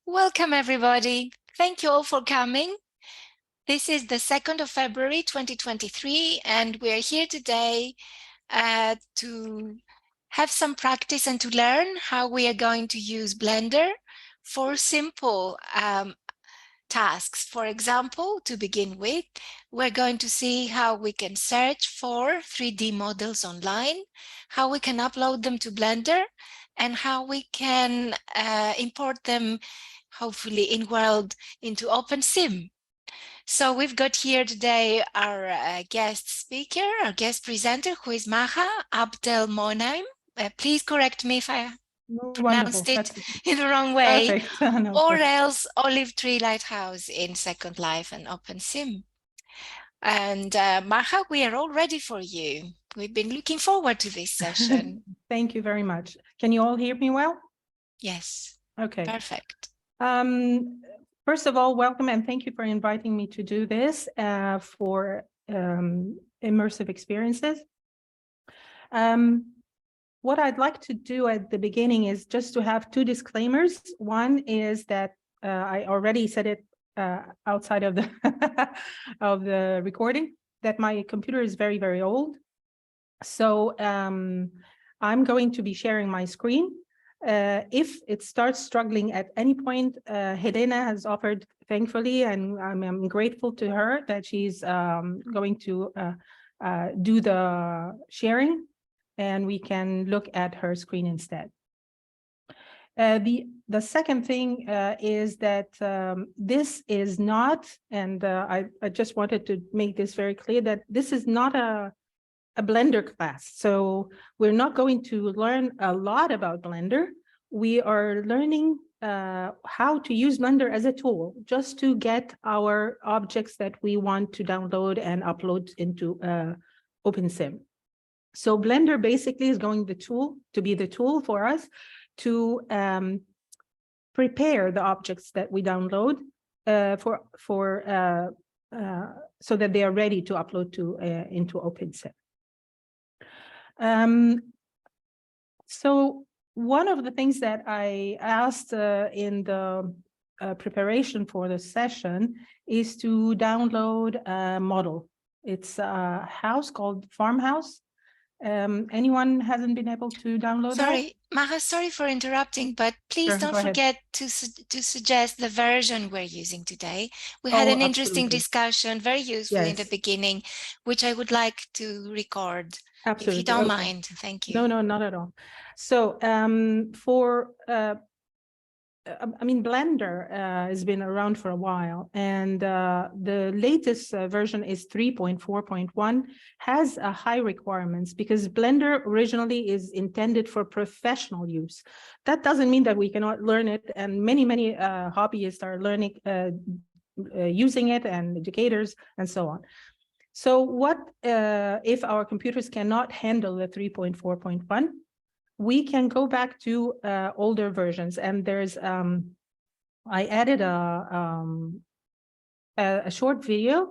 Welcome, everybody. Thank you all for coming. This is the 2nd of February, 2023, and we're here today to have some practice and to learn how we are going to use Blender for simple tasks. For example, to begin with, we're going to see how we can search for 3D models online, how we can upload them to Blender, and how we can import them, hopefully in world, into OpenSim. So we've got here today our guest speaker, our guest presenter, who is Maha Abdelmonaim. Please correct me if I pronounced it in the wrong way. Perfect. No, or perfect. else Olive Tree Lighthouse in Second Life and OpenSim. And Maha, we are all ready for you. We've been looking forward to this session. Thank you very much. Can you all hear me well? Yes. Okay. Perfect. First of all, welcome and thank you for inviting me to do this for immersive experiences. What I'd like to do at the beginning is just to have two disclaimers. One is that I already said it outside of the of the recording, that my computer is very, very old. So I'm going to be sharing my screen. If it starts struggling at any point, Helena has offered, thankfully, and I'm grateful to her that she's going to do the sharing, and we can look at her screen instead. The second thing is that this is not, and I just wanted to make this very clear, that this is not a Blender class. So we're not going to learn a lot about Blender. We are learning how to use Blender as a tool, just to get our objects that we want to download and upload into OpenSim. So Blender basically is going to be the tool for us to prepare the objects that we download so that they are ready to upload into OpenSim. So one of the things that I asked in the preparation for the session is to download a model. It's a house called Farmhouse. Anyone hasn't been able to download Sorry, Maha, sorry for interrupting, but please don't forget to suggest the version we're using today. We had an interesting discussion, very useful in the beginning, which I would like to record. If you don't mind, thank you. No, not at all. So I mean, Blender has been around for a while, and the latest version is 3.4.1, has a high requirements because Blender originally is intended for professional use. That doesn't mean that we cannot learn it, and many hobbyists are learning, using it, and educators and so on. So what if our computers cannot handle the 3.4.1? We can go back to older versions, and there's I added a short video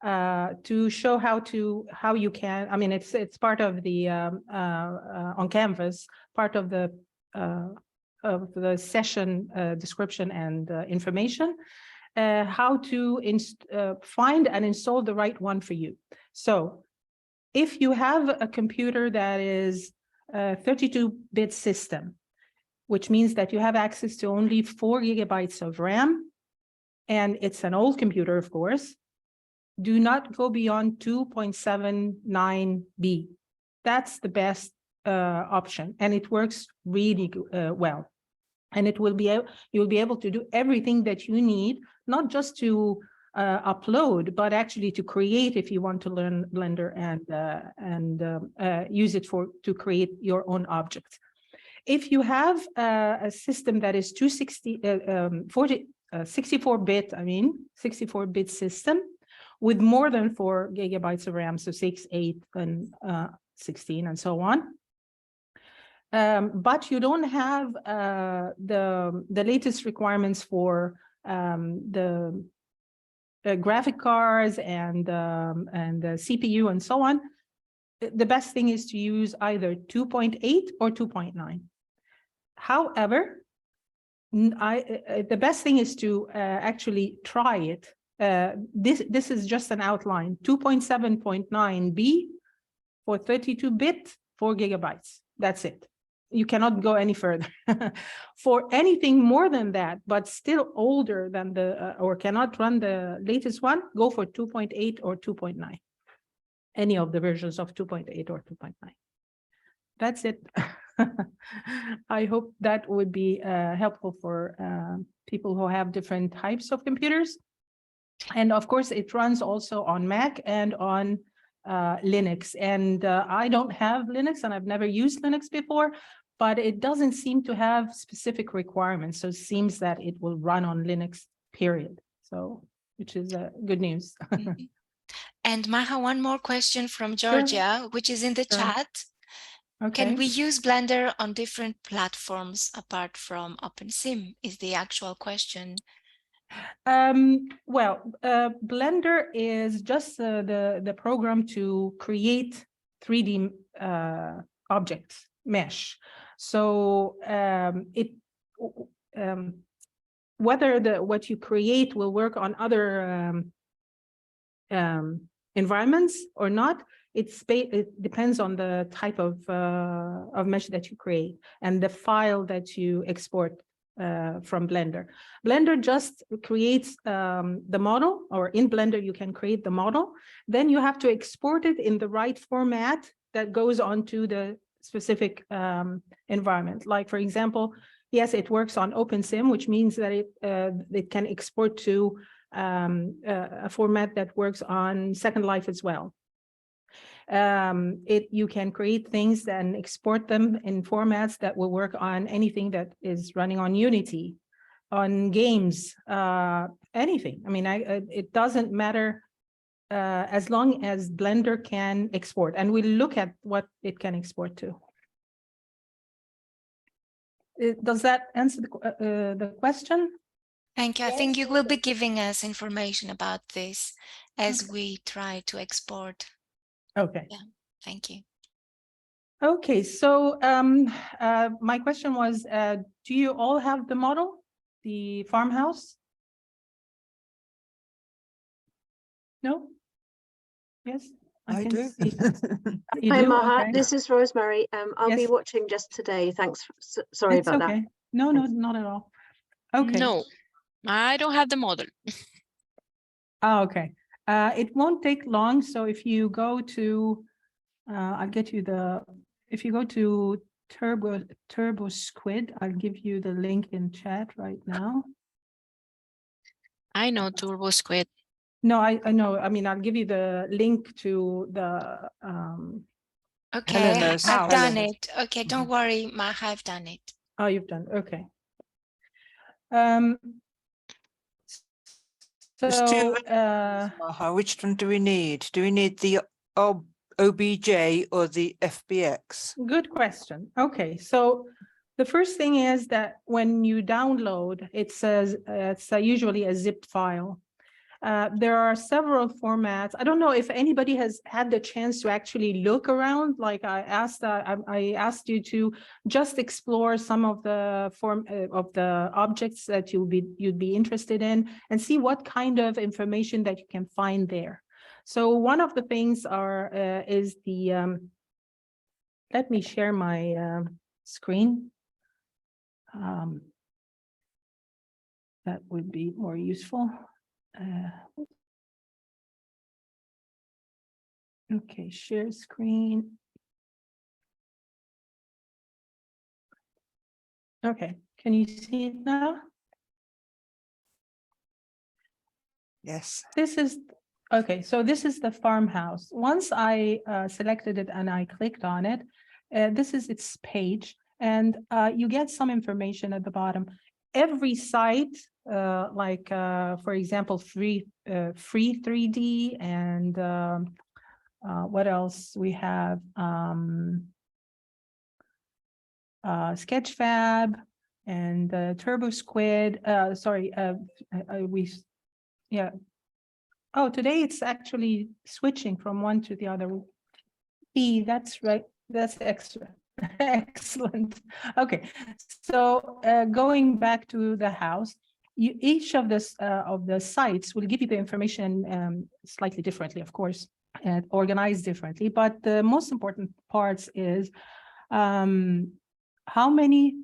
to show how you can. I mean, it's part of the on Canvas, part of the session description and information. How to find and install the right one for you. So if you have a computer that is a 32-bit system, which means that you have access to only 4 GB of RAM, and it's an old computer, of course, do not go beyond 2.79B. That's the best option, and it works really well. And you'll be able to do everything that you need, not just to upload, but actually to create if you want to learn Blender and use it to create your own objects. If you have a system that is 64-bit, 64-bit system with more than 4 GB of RAM, so 6, 8, and 16, and so on. But you don't have the latest requirements for the graphic cards and the CPU and so on. The best thing is to use either 2.8 or 2.9. However, The best thing is to actually try it. This is just an outline. 2.7.9b for 32-bit, 4 gigabytes. That's it. You cannot go any further. For anything more than that, but still older than the or cannot run the latest one, go for 2.8 or 2.9. Any of the versions of 2.8 or 2.9. That's it. I hope that would be helpful for people who have different types of computers. And of course, it runs also on Mac and on Linux. And I don't have Linux, and I've never used Linux before, but it doesn't seem to have specific requirements. So it seems that it will run on Linux, period. So, which is good news. And Maha, one more question from Georgia, which is in the chat. Okay. Can we use Blender on different platforms apart from OpenSim is the actual question. Well, Blender is just the program to create 3D objects, mesh. So whether what you create will work on other environments or not, it depends on the type of mesh that you create and the file that you export from Blender. Blender just creates the model, or in Blender you can create the model. Then you have to export it in the right format that goes onto the specific environment. Like, for example, yes, it works on OpenSim, which means that it can export to a format that works on Second Life as well. You can create things and export them in formats that will work on anything that is running on Unity, on games, anything. I mean, it doesn't matter as long as Blender can export, and we'll look at what it can export to. Does that answer the question? Thank you. I think you will be giving us information about this as we try to export. Okay. Yeah, thank you. Okay, so my question was, do you all have the model, the farmhouse? No? Yes? I do. You Hi, do? Maha. Okay. This is Rosemary. I'll be Yes. watching just today. Thanks. Sorry It's about okay. that. No, no, not at all. Okay. No, I don't have the model. Oh, okay. It won't take long. So if you go to, I'll get you if you go to Turbo Squid, I'll give you the link in chat right now. I know Turbo Squid. No, I know. I mean, I'll give you the link to the Okay, Helena's. I've done Helena's. it. Okay, don't worry, Maha, I've done it. Oh, you've done. Okay. There's two So Maha, which one do we need? Do we need the OBJ or the FBX? good question. Okay, so the first thing is that when you download, it says it's usually a zip file. There are several formats. I don't know if anybody has had the chance to actually look around. Like I asked you to just explore some of the objects that you'd be interested in and see what kind of information that you can find there. So one of the things is the let me share my screen. That would be more useful. Okay, share screen. Okay, can you see it now? Yes. This is, okay, so this is the farmhouse. Once I selected it and I clicked on it, this is its page, and you get some information at the bottom. Every site, for example, free 3D, and what else we have? Sketchfab and Turbo Squid. Yeah. Oh, today it's actually switching from one to the other. That's right. That's extra. Excellent. Okay, so going back to the house, each of the sites will give you the information slightly differently, of course, and organized differently. But the most important parts is how many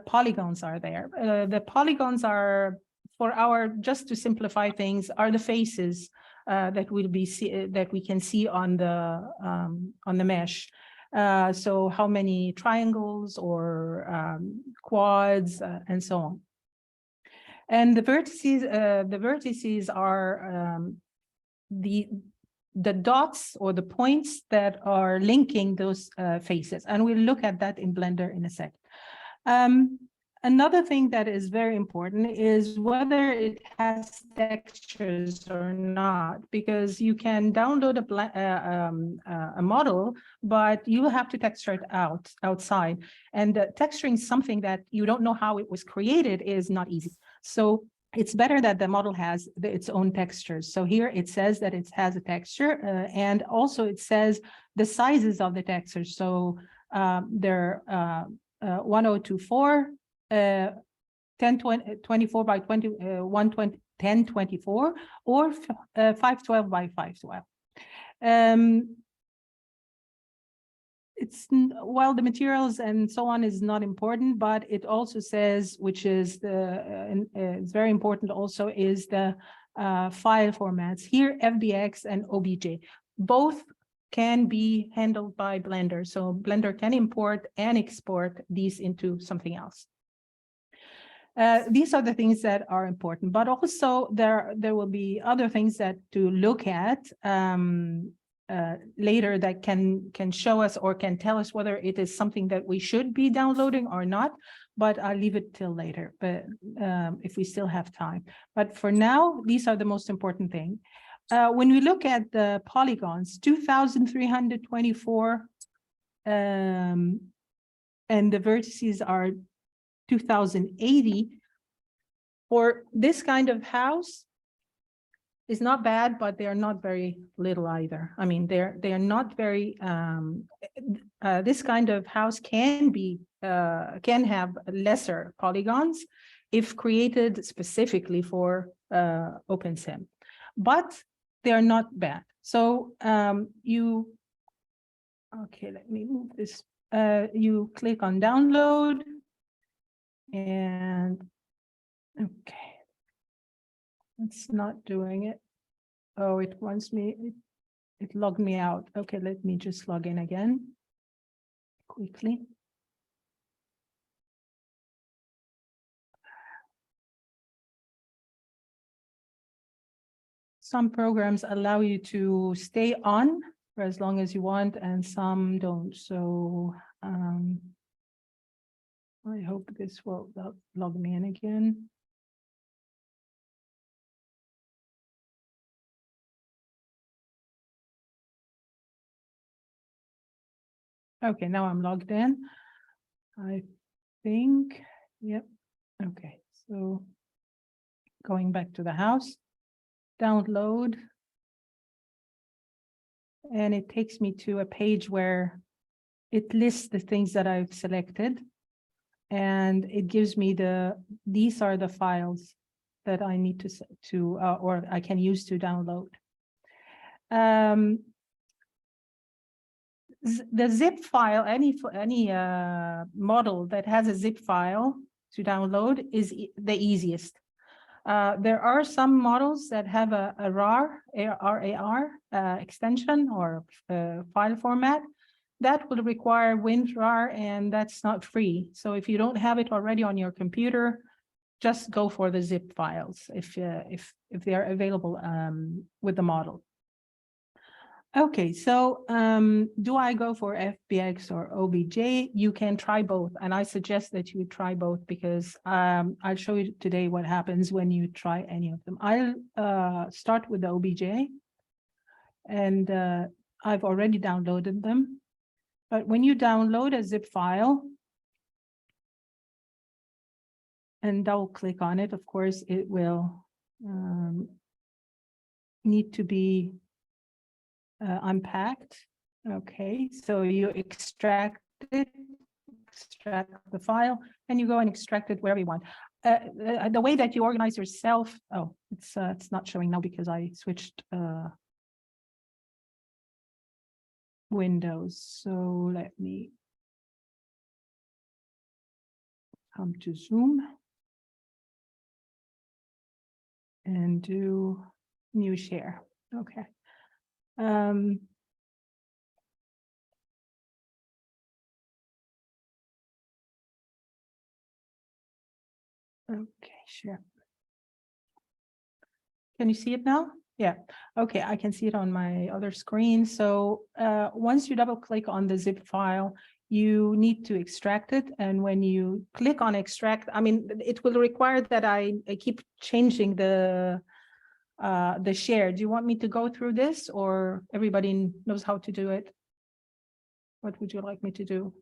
polygons are there. The polygons are, for our, just to simplify things, are the faces that will be that we can see on the mesh. So how many triangles or quads and so on. And the vertices are the dots or the points that are linking those faces. And we'll look at that in Blender in a sec. Another thing that is very important is whether it has textures or not, because you can download a model, but you have to texture it outside. And texturing something that you don't know how it was created is not easy. So it's better that the model has its own textures. So here it says that it has a texture, and also it says the sizes of the textures. So they're 1024, 1024 by 1024, or 512 by 512. While the materials and so on is not important, but it also says, which is it's very important also, is the file formats. Here, FBX and OBJ, both can be handled by Blender. So Blender can import and export these into something else. These are the things that are important, but also there will be other things that to look at later that can show us or can tell us whether it is something that we should be downloading or not, but I'll leave it till later, but if we still have time. But for now, these are the most important thing. When we look at the polygons, 2,324, and the vertices are 2,080. For this kind of house, is not bad, but they are not very little either. I mean, they are not very. This kind of house can have lesser polygons if created specifically for OpenSim, but they are not bad. So okay, let me move this. You click on download, and okay, it's not doing it. Oh, it wants me, it logged me out. Okay, let me just log in again quickly. Some programs allow you to stay on for as long as you want, and some don't. So I hope this will log me in again. Okay, now I'm logged in, I think. Yep. Okay, so going back to the house, download, and it takes me to a page where it lists the things that I've selected, and it gives me these are the files that I need to or I can use to download. The zip file, any model that has a zip file to download is the easiest. There are some models that have a RAR extension or file format that will require WinRAR, and that's not free. So if you don't have it already on your computer, just go for the zip files if they are available with the model. Okay, so do I go for FBX or OBJ? You can try both, and I suggest that you try both because I'll show you today what happens when you try any of them. I'll start with the OBJ, and I've already downloaded them. But when you download a zip file and double click on it, of course, it will need to be unpacked. Okay, so you extract it, extract the file, and you go and extract it wherever you want. The way that you organize yourself, oh, it's not showing now because I switched windows. So let me come to Zoom and do new share. Okay. Okay, sure. Can you see it now? Yeah. Okay, I can see it on my other screen. So once you double click on the zip file, you need to extract it. And when you click on extract, I mean, it will require that I keep changing the share. Do you want me to go through this, or everybody knows how to do it? What would you like me to do?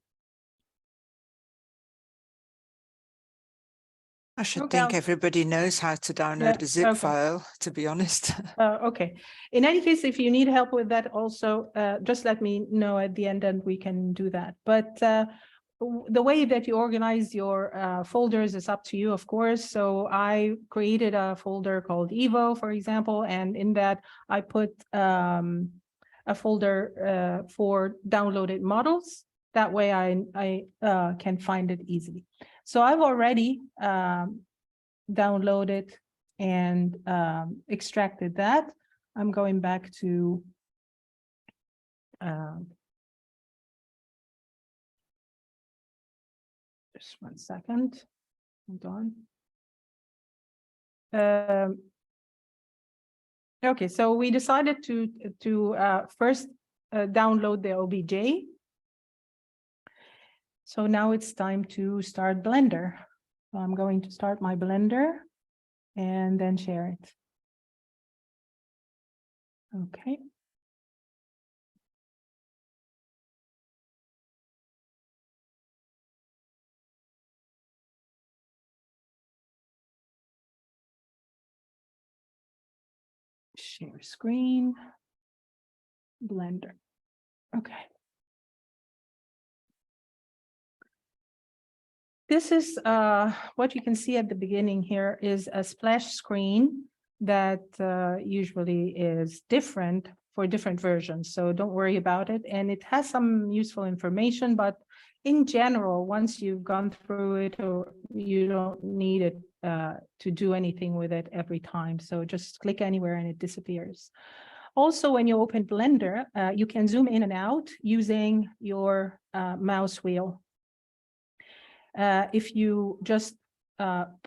I should Okay, think everybody knows how to download a zip file, to be honest. Okay. In any case, if you need help with that also, just let me know at the end and we can do that. But the way that you organize your folders is up to you, of course. So I created a folder called EVO, for example, and in that I put a folder for downloaded models. That way I can find it easily. So I've already downloaded and extracted that. I'm going back to just 1 second. Hold on. Okay, so we decided to first download the OBJ. So now it's time to start Blender. So I'm going to start my Blender and then share it. Okay. Share screen, Blender. Okay. This is what you can see at the beginning here is a splash screen that usually is different for different versions. So don't worry about it. And it has some useful information, but in general, once you've gone through it, or you don't need it to do anything with it every time. So just click anywhere and it disappears. Also, when you open Blender, you can zoom in and out using your mouse wheel. If you just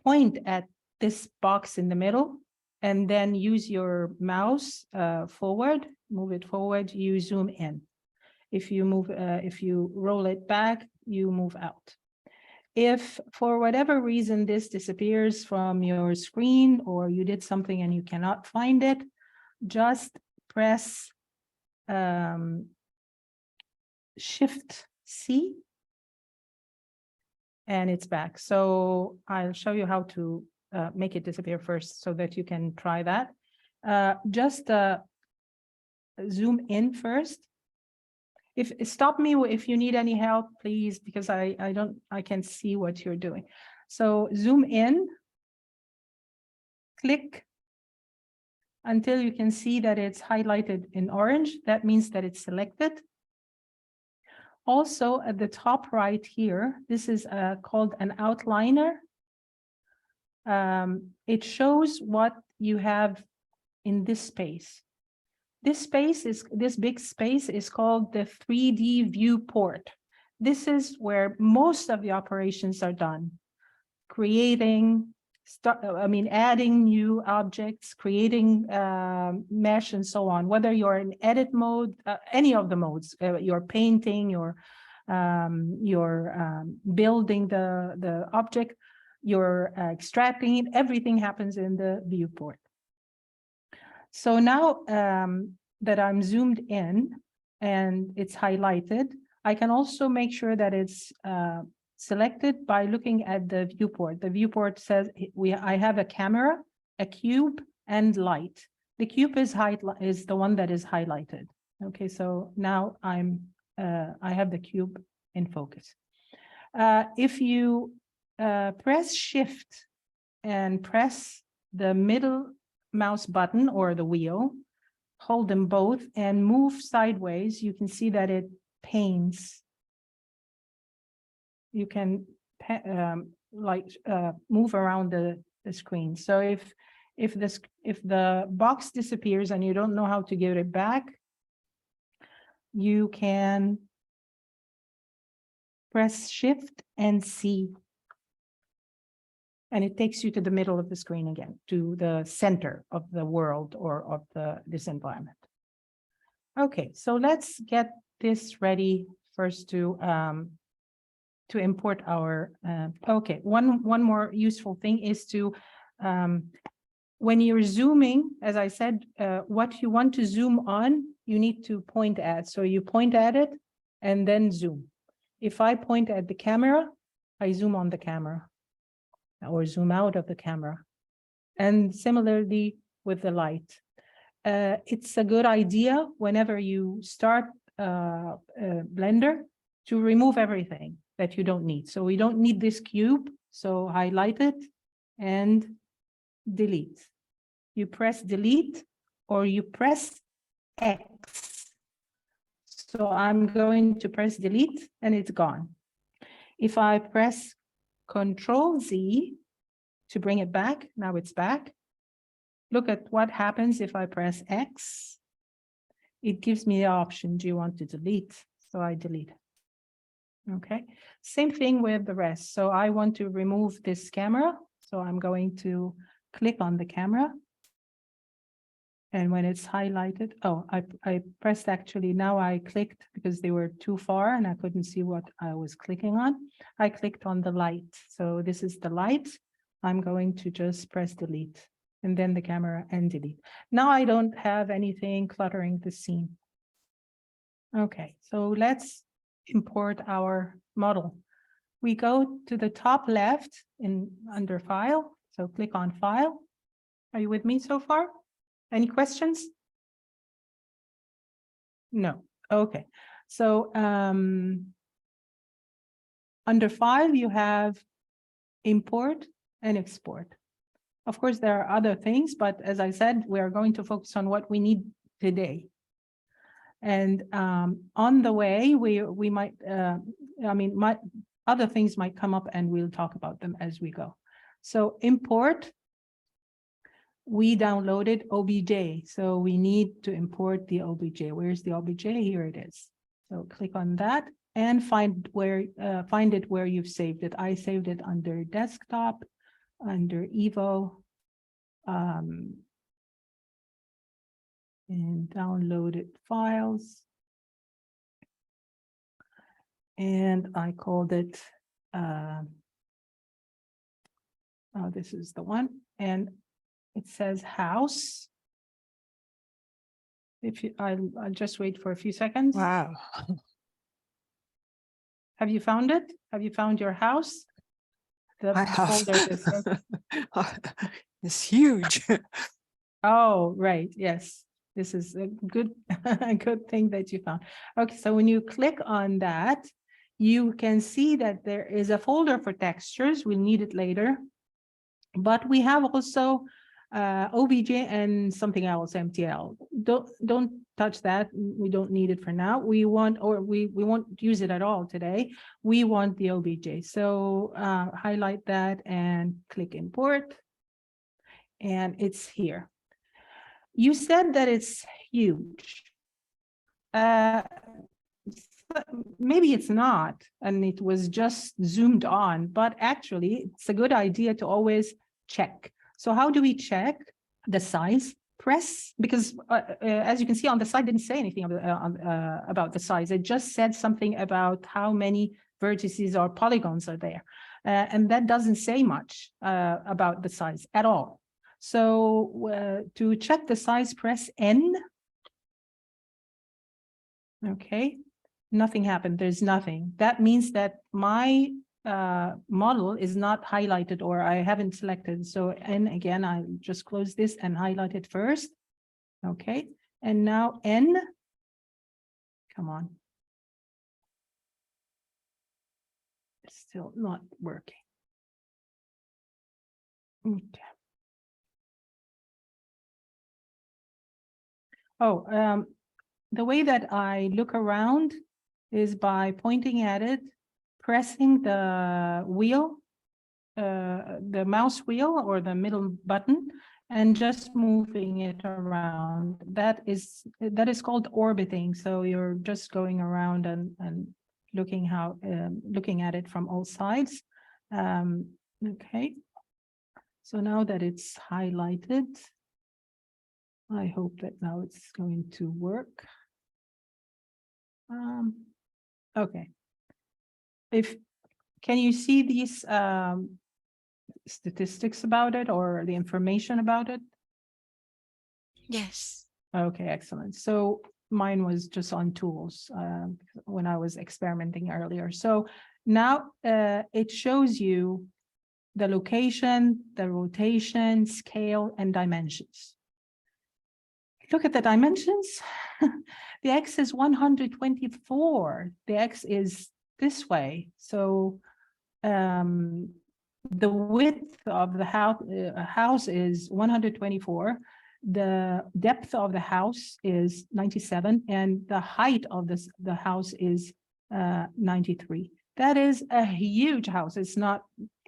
point at this box in the middle and then use your mouse forward, move it forward, you zoom in. If you roll it back, you move out. If for whatever reason this disappears from your screen or you did something and you cannot find it, just press Shift C and it's back. So I'll show you how to make it disappear first so that you can try that. Just zoom in first. Stop me if you need any help, please, because I can't see what you're doing. So zoom in, click until you can see that it's highlighted in orange. That means that it's selected. Also at the top right here, this is called an outliner. It shows what you have in this space. This big space is called the 3D viewport. This is where most of the operations are done. Creating, adding new objects, creating mesh and so on, whether you're in edit mode, any of the modes, you're painting, you're building the object, you're extracting it, everything happens in the viewport. So now that I'm zoomed in and it's highlighted, I can also make sure that it's selected by looking at the viewport. The viewport says I have a camera, a cube, and light. The cube is the one that is highlighted. Okay, so now I have the cube in focus. If you press Shift and press the middle mouse button or the wheel, hold them both and move sideways, you can see that it panes. You can move around the screen. So if the box disappears and you don't know how to get it back, you can press Shift and C. And it takes you to the middle of the screen again, to the center of the world or of this environment. Okay, so let's get this ready first to import our, okay, one more useful thing is to, when you're zooming, as I said, what you want to zoom on, you need to point at. So you point at it and then zoom. If I point at the camera, I zoom on the camera or zoom out of the camera. And similarly with the light. It's a good idea whenever you start Blender to remove everything that you don't need. So we don't need this cube, so highlight it and delete. You press delete or you press X. So I'm going to press delete and it's gone. If I press Control Z to bring it back, now it's back. Look at what happens if I press X. It gives me the option, do you want to delete? So I delete it. Okay, same thing with the rest. So I want to remove this camera. So I'm going to click on the camera. And when it's highlighted, oh, I pressed actually, now I clicked because they were too far and I couldn't see what I was clicking on. I clicked on the light. So this is the light. I'm going to just press delete and then the camera and delete. Now I don't have anything cluttering the scene. Okay, so let's import our model. We go to the top left under File. So click on File. Are you with me so far? Any questions? No. Okay. So under File, you have Import and Export. Of course, there are other things, but as I said, we are going to focus on what we need today. And on the way, we might, other things might come up and we'll talk about them as we go. So import. We downloaded OBJ, so we need to import the OBJ. Where's the OBJ? Here it is. So click on that and find it where you've saved it. I saved it under desktop, under EVO, and downloaded files. And I called it, this is the one. And it says house. If you, I'll just wait for a few seconds. Wow. Have you found it? Have you found your house? I have. It's huge. Oh, right. Yes. This is a good, a good thing that you found. Okay, so when you click on that, you can see that there is a folder for textures. We'll need it later. But we have also OBJ and something else, MTL. Don't touch that. We don't need it for now. We want, or we won't use it at all today. We want the OBJ. So highlight that and click import. And it's here. You said that it's huge. Maybe it's not, and it was just zoomed on, but actually it's a good idea to always check. So how do we check the size? Press, because as you can see on the side, didn't say anything about the size. It just said something about how many vertices or polygons are there. And that doesn't say much about the size at all. So to check the size, press N. Okay, nothing happened. There's nothing. That means that my model is not highlighted, or I haven't selected. So N again, I just close this and highlight it first. Okay, and now N. Come on. still not working. Okay. Oh, the way that I look around is by pointing at it, pressing the wheel, the mouse wheel or the middle button, and just moving it around. That is called orbiting. So you're just going around and looking looking at it from all sides. Okay. So now that it's highlighted, I hope that now it's going to work. Okay. Can you see these statistics about it or the information about it? Yes. Okay, excellent. So mine was just on tools when I was experimenting earlier. So now it shows you the location, the rotation, scale, and dimensions. Look at the dimensions. The X is 124. The X is this way. So the width of the house is 124. The depth of the house is 97, and the height of the house is 93. That is a huge house. It's not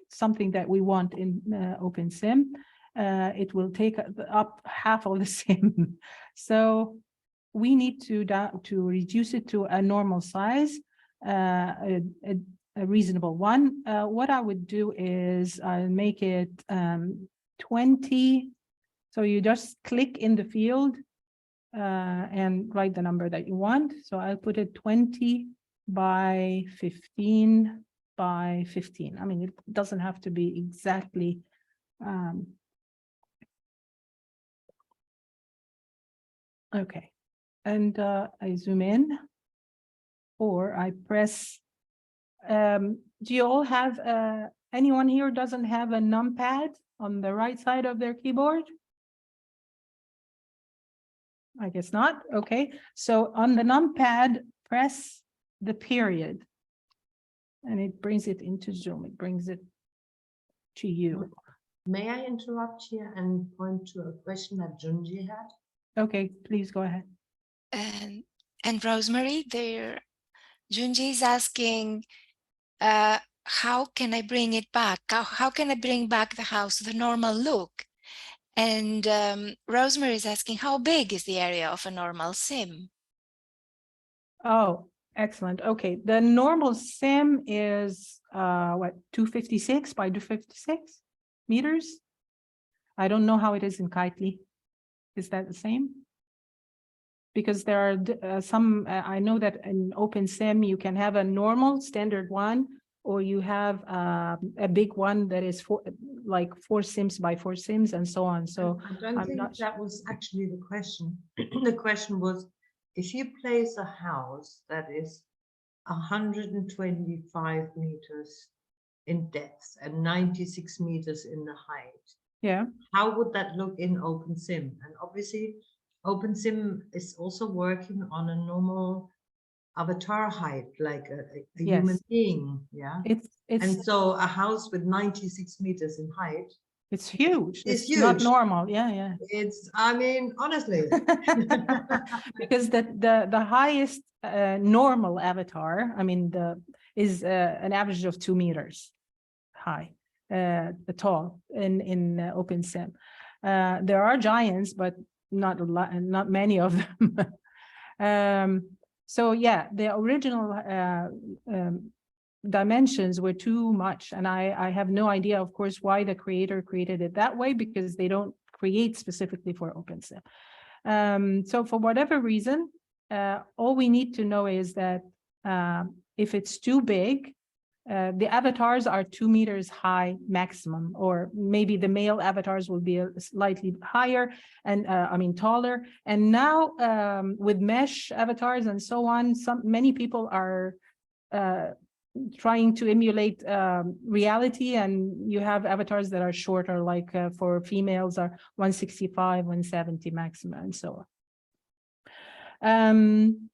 something that we want in OpenSim. It will take up half of the sim. So we need to reduce it to a normal size, a reasonable one. What I would do is I'll make it 20. So you just click in the field and write the number that you want. So I'll put it 20 by 15 by 15. I mean, it doesn't have to be exactly okay. And I zoom in, or I press. Do you all have anyone here doesn't have a numpad on the right side of their keyboard? I guess not. Okay. So on the numpad, press the period. And it brings it into Zoom. It brings it to you. May I interrupt here and point to a question that Junji had? Okay, please go ahead. And Rosemary, Junji is asking, how can I bring it back? How can I bring back the house to the normal look? And Rosemary is asking, how big is the area of a normal sim? Oh, excellent. Okay, the normal sim is what, 256 by 256 meters? I don't know how it is in Kitely. Is that the same? Because there are some, I know that in OpenSim you can have a normal standard one, or you have a big one that is like 4 sims by 4 sims and so on. So I don't think that was actually the question. The question was, if you place a house that is 125 meters in depth and 96 meters in the height, yeah, how would that look in OpenSim? And obviously OpenSim is also working on a normal avatar height, like a human being. Yeah, and so a house with 96 meters in height, it's huge. It's huge. Not normal. Yeah. It's, I mean, honestly, because the highest normal avatar, I mean, is an average of 2 meters high, tall in OpenSim. There are giants, but not a lot, and not many of them. So yeah, the original dimensions were too much, and I have no idea, of course, why the creator created it that way, because they don't create specifically for OpenSim. So for whatever reason, all we need to know is that if it's too big, the avatars are 2 meters high maximum, or maybe the male avatars will be slightly higher and I mean taller. And now with mesh avatars and so on, many people are trying to emulate reality, and you have avatars that are shorter, like for females are 165, 170 maximum, and so on.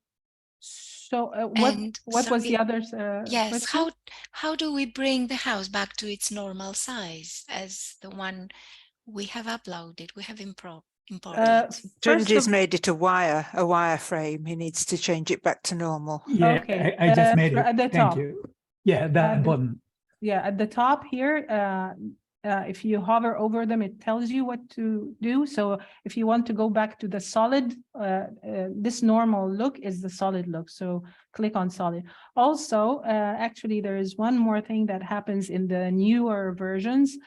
So And what was the sorry, other yes, question? how do we bring the house back to its normal size as the one we have uploaded, we have imported? First Tunji's of, made it a wire frame. He needs to change it back to normal. Yeah, okay, I just made it. at the Thank top. you. Yeah, that button. Yeah, at the top here, if you hover over them, it tells you what to do. So if you want to go back to the solid, this normal look is the solid look. So click on solid. Also, actually, there is one more thing that happens in the newer versions.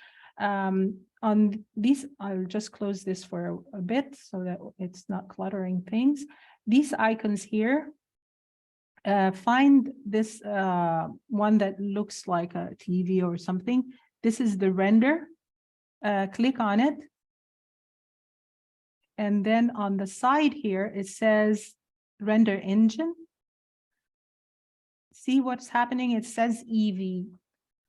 On these, I'll just close this for a bit so that it's not cluttering things. These icons here, find this one that looks like a TV or something. This is the render. Click on it. And then on the side here, it says render engine. See what's happening? It says EV.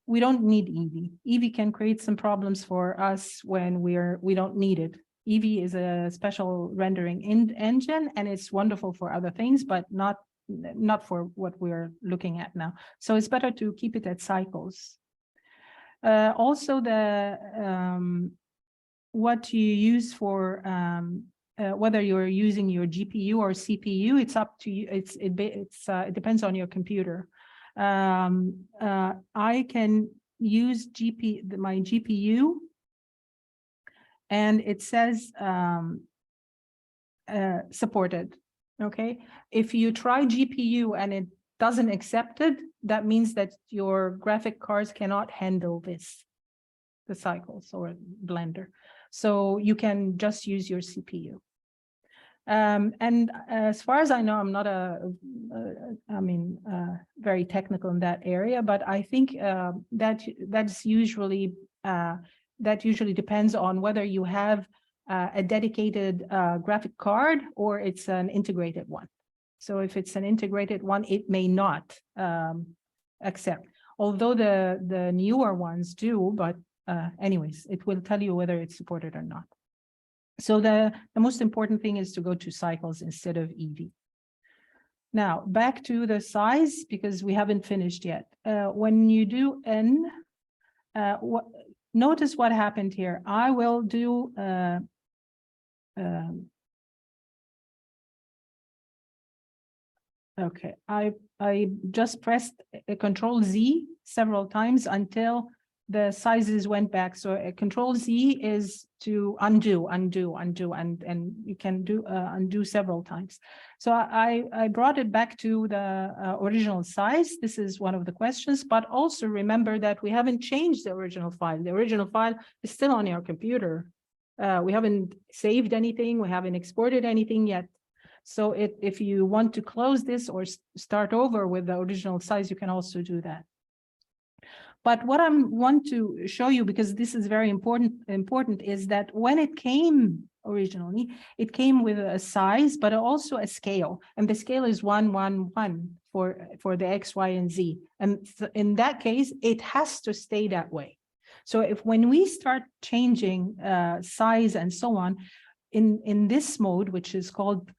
We don't need EV. EV can create some problems for us when we don't need it. EV is a special rendering engine, and it's wonderful for other things, but not for what we're looking at now. So it's better to keep it at cycles. Also, the what you use for whether you're using your GPU or CPU, it's up to you. It depends on your computer. I can use my GPU, and it says supported. Okay, if you try GPU and it doesn't accept it, that means that your graphic cards cannot handle the cycles or Blender. So you can just use your CPU. And as far as I know, I'm not very technical in that area, but I think that usually depends on whether you have a dedicated graphic card or it's an integrated one. So if it's an integrated one, it may not accept, although the newer ones do, but anyways, it will tell you whether it's supported or not. So the most important thing is to go to cycles instead of EV. Now, back to the size, because we haven't finished yet. When you do N, notice what happened here. I will do okay, I just pressed a Control Z several times until the sizes went back. So a Control Z is to undo, and you can do undo several times. So I brought it back to the original size. This is one of the questions, but also remember that we haven't changed the original file. The original file is still on your computer. We haven't saved anything. We haven't exported anything yet. So if you want to close this or start over with the original size, you can also do that. But what I want to show you, because this is very important, is that when it came originally, it came with a size, but also a scale. And the scale is 1, 1, 1 for the X, Y, and Z. And in that case, it has to stay that way. So when we start changing size and so on, in this mode, which is called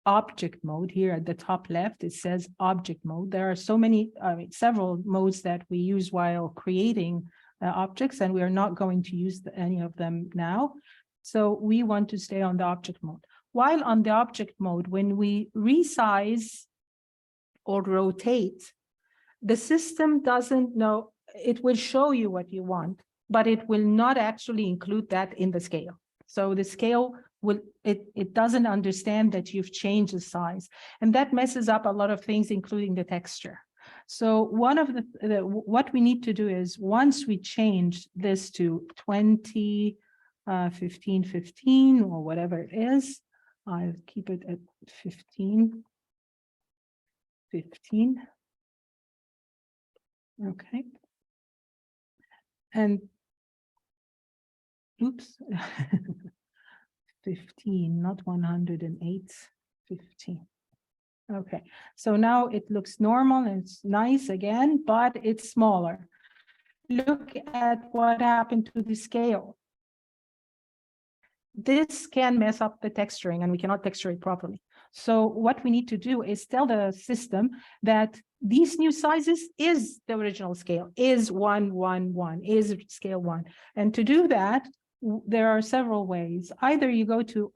object mode, here at the top left, it says object mode. There are so many, several modes that we use while creating objects, and we are not going to use any of them now. So we want to stay on the object mode. While on the object mode, when we resize or rotate, the system doesn't know. It will show you what you want, but it will not actually include that in the scale. So the scale it doesn't understand that you've changed the size, and that messes up a lot of things, including the texture. So one of what we need to do is, once we change this to 20, 15, 15, or whatever it is, I'll keep it at 15, 15. Okay. And oops. 15, not 108, 15. Okay, so now it looks normal and it's nice again, but it's smaller. Look at what happened to the scale. This can mess up the texturing, and we cannot texture it properly. So what we need to do is tell the system that these new sizes is the original scale, is 1, 1, 1, is scale 1. And to do that, there are several ways. Either you go to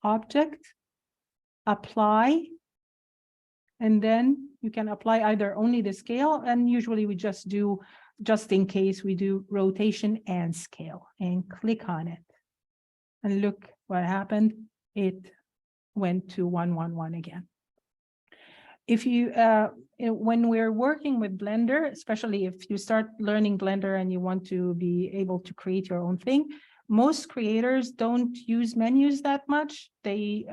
object, apply, and then you can apply either only the scale, and usually we just do, just in case, we do rotation and scale, and click on it. And look what happened. It went to 1, 1, 1 again. If you, when we're working with Blender, especially if you start learning Blender and you want to be able to create your own thing, most creators don't use menus that much. They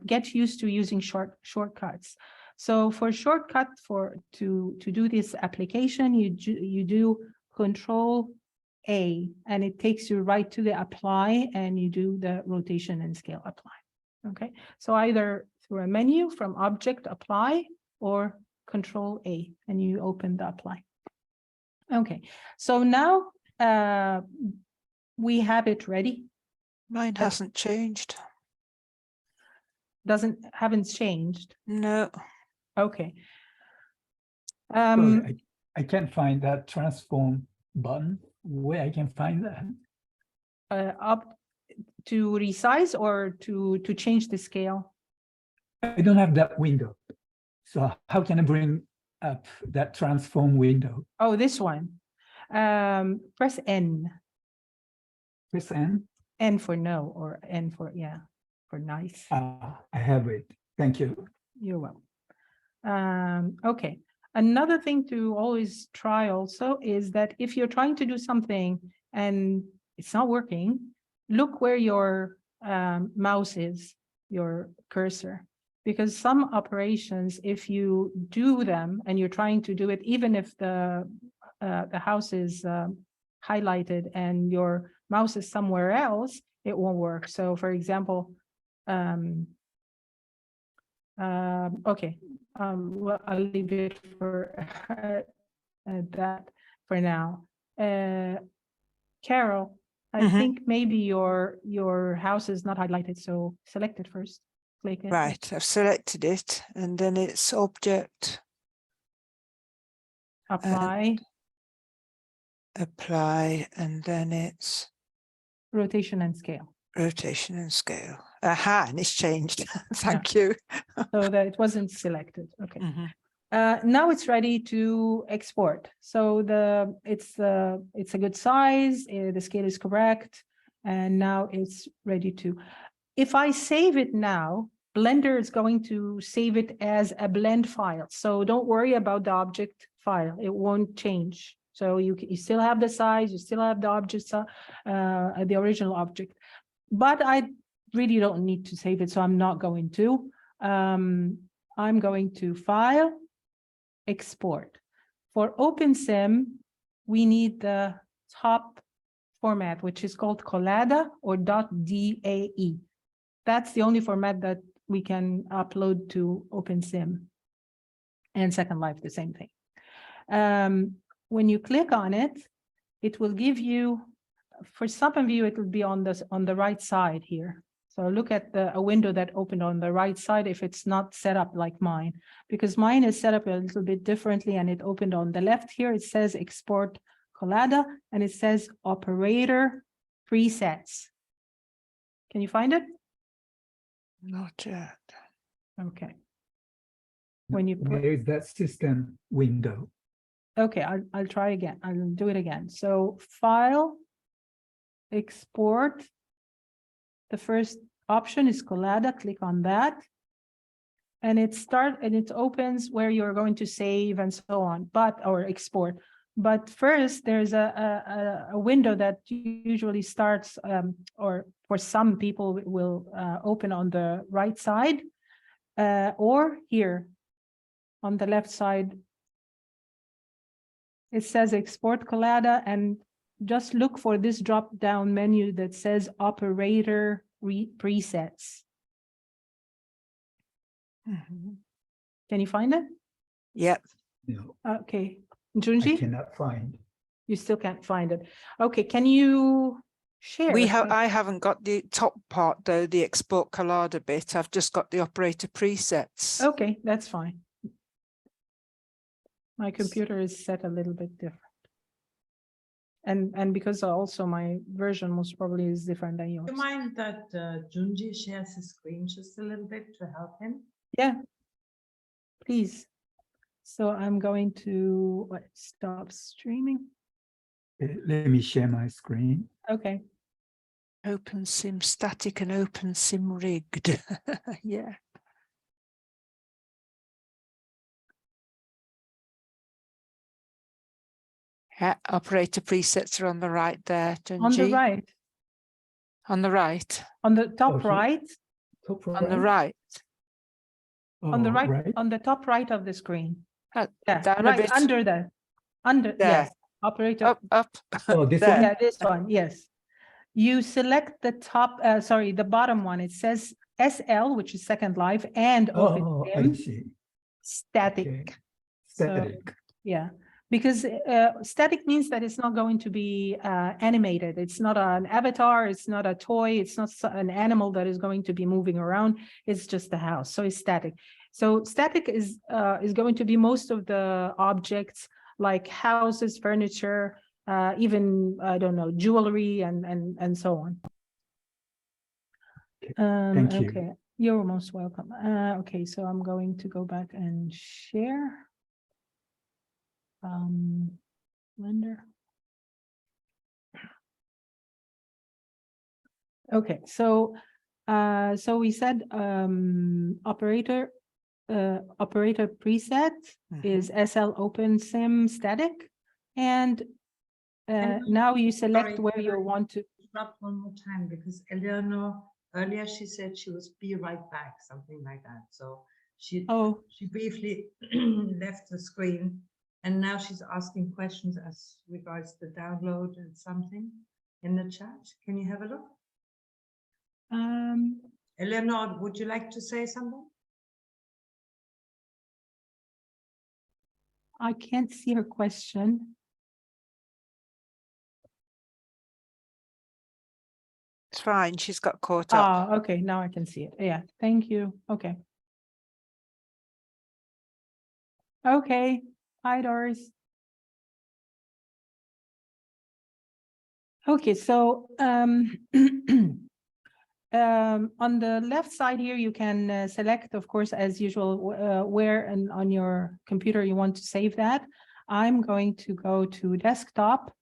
get used to using shortcuts. So for shortcut to do this application, you do Control A, and it takes you right to the apply, and you do the rotation and scale apply. Okay, so either through a menu from object apply or Control A, and you open the apply. Okay, so now we have it ready. Mine hasn't changed. Haven't changed. No. Okay. Sorry, I can't find that transform button. Where I can find that? Up to resize or to change the scale? I don't have that window. So how can I bring up that transform window? Oh, this one. Press N. Press N? N for no, or N for, yeah, for nice. I have it. Thank you. You're welcome. Okay. Another thing to always try also is that if you're trying to do something and it's not working, look where your mouse is, your cursor, because some operations, if you do them and you're trying to do it, even if the house is highlighted and your mouse is somewhere else, it won't work. So for example, okay, well, I'll leave it for that for now. Carol, I think maybe your house is not highlighted, so select it first. Click it. Right, I've selected it, and then it's object. Apply. Apply, and then it's Rotation and scale. rotation and scale. Aha, and it's changed. Thank you. So that it wasn't selected. Okay. Now it's ready to export. So it's a good size. The scale is correct, and now it's ready to. If I save it now, Blender is going to save it as a blend file. So don't worry about the object file. It won't change. So you still have the size, you still have the object, the original object. But I really don't need to save it, so I'm not going to. I'm going to File, Export. For OpenSim, we need the top format, which is called Collada or .dae. That's the only format that we can upload to OpenSim. And Second Life, the same thing. When you click on it, it will give you, for some of you, it will be on the right side here. So look at a window that opened on the right side if it's not set up like mine, because mine is set up a little bit differently and it opened on the left here. It says Export Collada and it says Operator Presets. Can you find it? Not yet. Okay. When you Where is that system window? Okay, I'll try again. I'll do it again. So File, Export. The first option is Collada. Click on that. And it opens where you're going to save and so on, or export. But first, there's a window that usually starts, or for some people will open on the right side, or here on the left side. It says Export Collada, and just look for this drop-down menu that says Operator Presets. Can you find it? Yep. No, Okay. I Junji? cannot find. You still can't find it. Okay, can you share. So- I haven't got the top part though, the export collada bit. I've just got the operator presets. Okay, that's fine. My computer is set a little bit different. And because also my version most probably is different than yours. Do you mind that Junji shares his screen just a little bit to help him? Yeah, please. So I'm going to stop streaming. Let me share my screen. Okay. OpenSim static and OpenSim rigged. Yeah. Yeah, operator presets are on the right there, Junji. On the right. On the right. On the top Okay. right. Top On the right. On the Oh, right. On the top right of the screen. Yeah, Down a right bit. under that. Under, There. yes. Operator. Up. Oh, this There. one? Yeah, this one, yes. You select the top, sorry, the bottom one. It says SL, which is Second Life, and Oh, I OpenSim see. static. Okay. So, Static. yeah, because static means that it's not going to be animated. It's not an avatar. It's not a toy. It's not an animal that is going to be moving around. It's just a house. So it's static. So static is going to be most of the objects like houses, furniture, even, I don't know, jewelry and so on. Thank you. Okay, you're most welcome. Okay, so I'm going to go back and share. Blender. Okay, so we said operator preset is SL OpenSim static, and now you select where you want to. Interrupt one more time, because Eleanor earlier she said she was be right back, something like that. So she briefly left the screen, and now she's asking questions as regards the download and something in the chat. Can you have a look? Eleanor, would you like to say something? I can't see her question. It's fine. She's got caught up. Oh, okay. Now I can see it. Yeah. Thank you. Okay. Okay. Hi, Doris. Okay. So, on the left side here, you can select, of course, as usual, where and on your computer you want to save that. I'm going to go to desktop,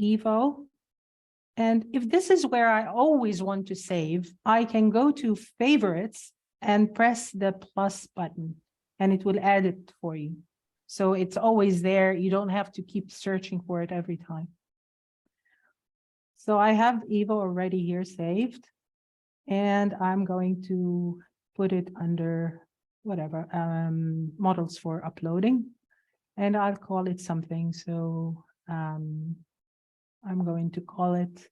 EVO. And if this is where I always want to save, I can go to favorites and press the plus button, and it will add it for you. So it's always there. You don't have to keep searching for it every time. So I have EVO already here saved, and I'm going to put it under whatever, models for uploading, and I'll call it something. So I'm going to call it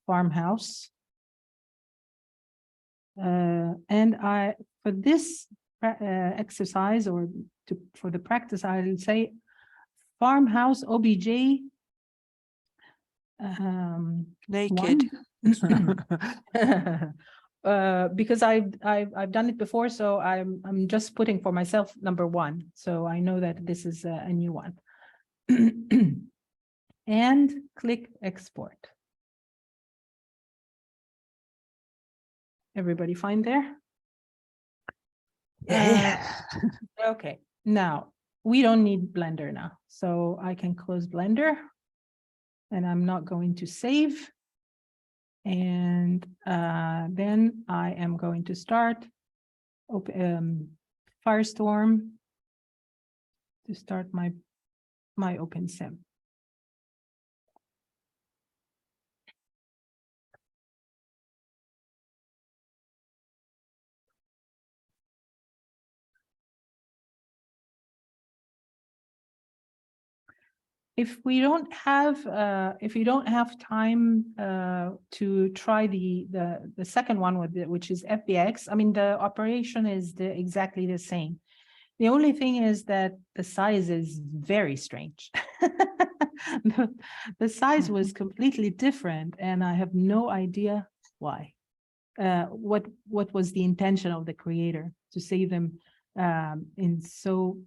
farmhouse. And for this exercise, or for the practice, I'll say farmhouse OBJ Naked. because I've done it before, so I'm just putting for myself #1, so I know that this is a new one. And click export. Everybody fine there? Yeah. Okay, now we don't need Blender now, so I can close Blender, and I'm not going to save. And then I am going to start Firestorm to start my OpenSim. If we don't have, if you don't have time to try the second one which is FBX, I mean the operation is exactly the same. The only thing is that the size is very strange. the size was completely different, and I have no idea why. What was the intention of the creator to save them in so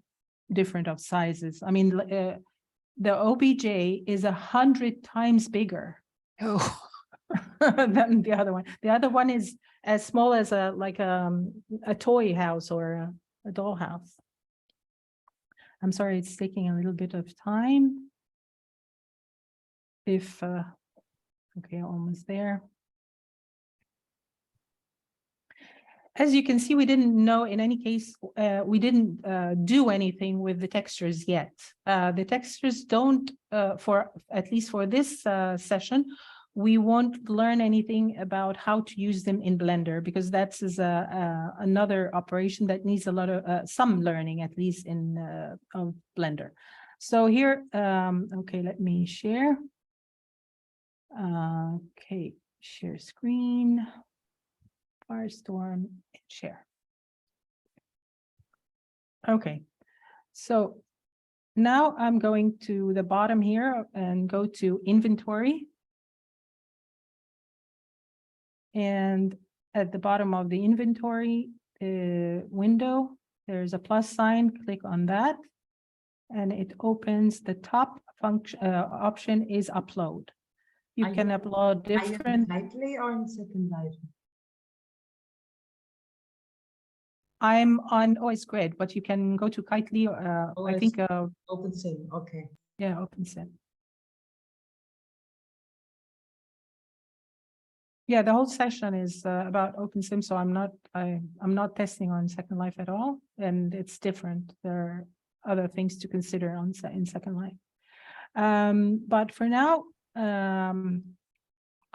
different of sizes? I mean, the OBJ is 100 times bigger Oh, than the other one. The other one is as small as a toy house or a doll house. I'm sorry, it's taking a little bit of time. If okay, almost there. As you can see, we didn't know, in any case, we didn't do anything with the textures yet. The textures don't, at least for this session, we won't learn anything about how to use them in Blender, because that's another operation that needs a lot of, some learning, at least in of Blender. So here, okay, let me share. Okay, share screen. Firestorm, share. Okay, so now I'm going to the bottom here and go to inventory. And at the bottom of the inventory window, there's a plus sign. Click on that, and it opens the top function. Option is upload. You can upload different. Lightly or in Second Life? I'm on OS Grid, but you can go to Kitely. I think. OpenSim. Okay. Yeah, OpenSim. Yeah, the whole session is about OpenSim, so I'm not testing on Second Life at all, and it's different. There are other things to consider in Second Life. But for now,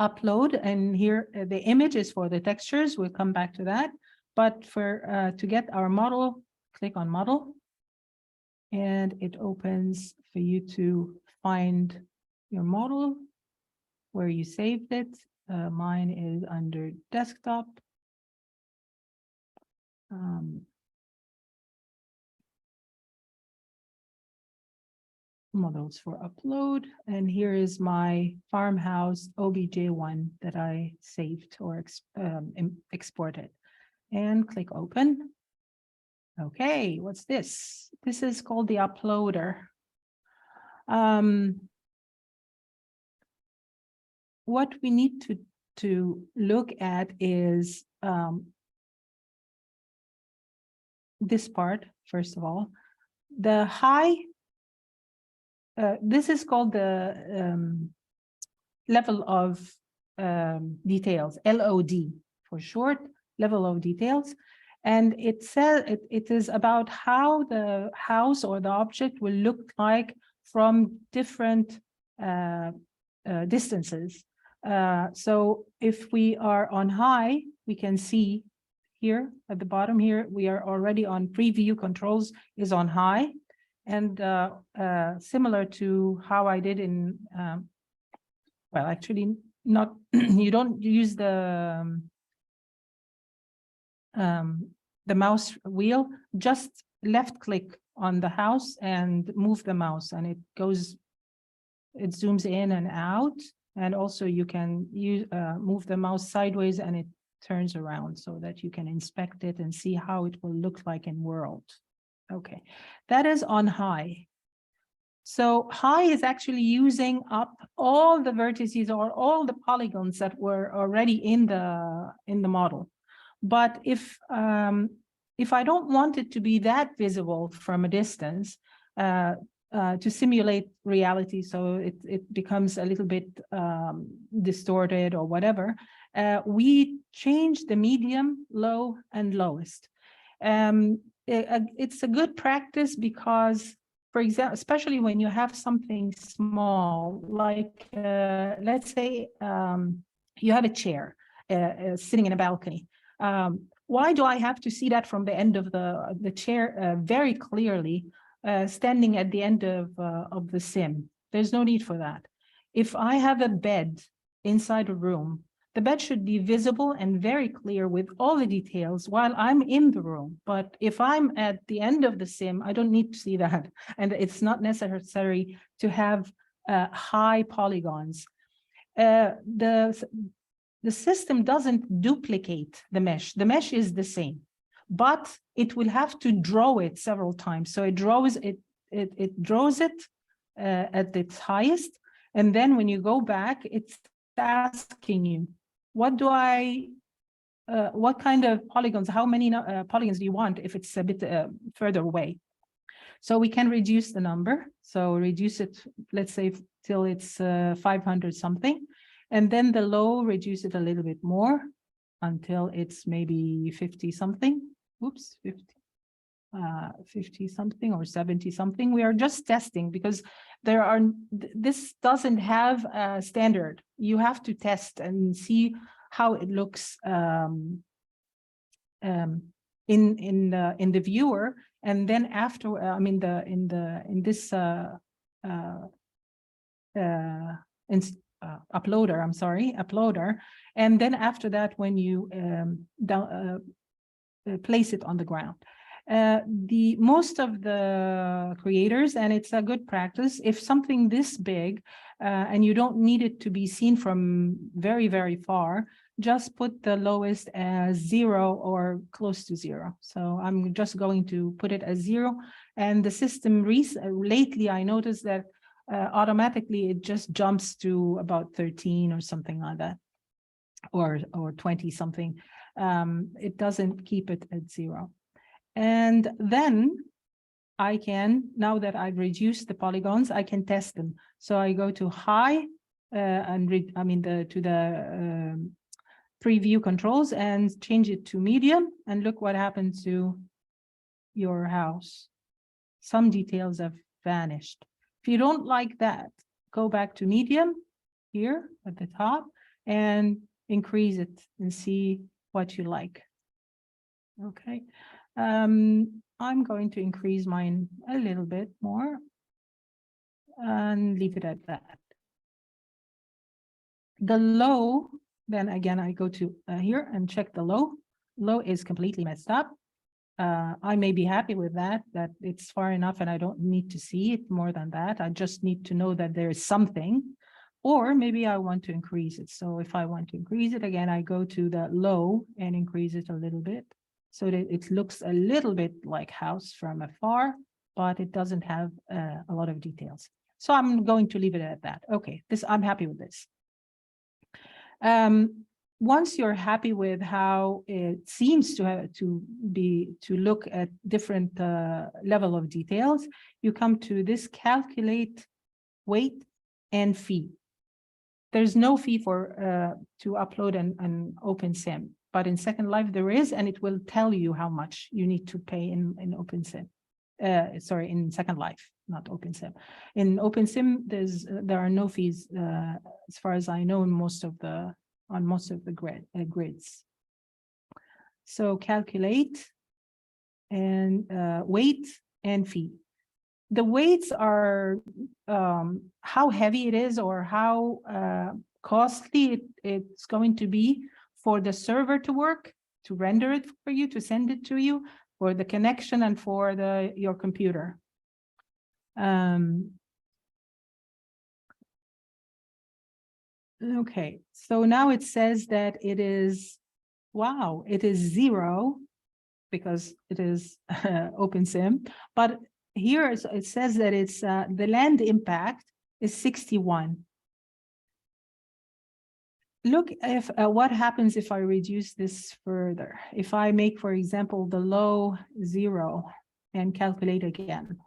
upload, and here the image is for the textures. We'll come back to that. But for to get our model, click on model, and it opens for you to find your model where you saved it. Mine is under desktop. Models for upload, and here is my farmhouse OBJ1 that I saved or exported. And click open. Okay, what's this? This is called the uploader. What we need to look at is this part, first of all. The high, this is called the level of details, LOD for short. Level of details, and it says it is about how the house or the object will look like from different distances. So if we are on high, we can see here at the bottom here, we are already on preview controls is on high, and similar to how I did in, well, actually not, you don't use the mouse wheel, just left click on the house and move the mouse, and it zooms in and out. And also you can use move the mouse sideways and it turns around so that you can inspect it and see how it will look like in world. Okay, that is on high. So high is actually using up all the vertices or all the polygons that were already in the model. But if I don't want it to be that visible from a distance, to simulate reality, so it becomes a little bit distorted or whatever, we change the medium, low, and lowest. It's a good practice because, for example, especially when you have something small, like let's say you have a chair sitting in a balcony. Why do I have to see that from the end of the chair very clearly, standing at the end of the sim? There's no need for that. If I have a bed inside a room, the bed should be visible and very clear with all the details while I'm in the room. But if I'm at the end of the sim, I don't need to see that. And it's not necessary to have high polygons. The system doesn't duplicate the mesh. The mesh is the same, but it will have to draw it several times. So it draws it, it draws it at its highest. And then when you go back, it's asking you, what kind of polygons, how many polygons do you want if it's a bit further away? So we can reduce the number. So reduce it, let's say, till it's 500 something. And then the low, reduce it a little bit more until it's maybe 50 something. Oops, 50 something or 70 something. We are just testing because this doesn't have a standard. You have to test and see how it looks in the viewer, and then after uploader, and then after that when you place it on the ground. Most of the creators, and it's a good practice, if something this big and you don't need it to be seen from very, very far, just put the lowest as 0 or close to 0. So I'm just going to put it as 0. And the system lately, I noticed that automatically it just jumps to about 13 or something like that, or 20 something. It doesn't keep it at 0. And then I can, now that I've reduced the polygons, I can test them. So I go to high and to the preview controls and change it to medium, and look what happened to your house. Some details have vanished. If you don't like that, go back to medium here at the top and increase it and see what you like. Okay. I'm going to increase mine a little bit more and leave it at that. The low, then again, I go to here and check the low. Low is completely messed up. I may be happy with that it's far enough and I don't need to see it more than that. I just need to know that there is something, or maybe I want to increase it. So if I want to increase it again, I go to the low and increase it a little bit so that it looks a little bit like house from afar, but it doesn't have a lot of details. So I'm going to leave it at that. Okay, I'm happy with this. Once you're happy with how it seems to look at different level of details, you come to this calculate weight and fee. There's no fee for to upload an OpenSim, but in Second Life there is, and it will tell you how much you need to pay in OpenSim. Sorry, in Second Life, not OpenSim. In OpenSim, there are no fees as far as I know in most of the grids. So calculate and weight and fee. The weights are how heavy it is or how costly it's going to be for the server to work, to render it for you, to send it to you, for the connection and for your computer. Okay, so now it says that it is, wow, it is 0 because it is OpenSim, but here it says that it's the land impact is 61. Look if what happens if I reduce this further. If I make, for example, the low 0 and calculate again.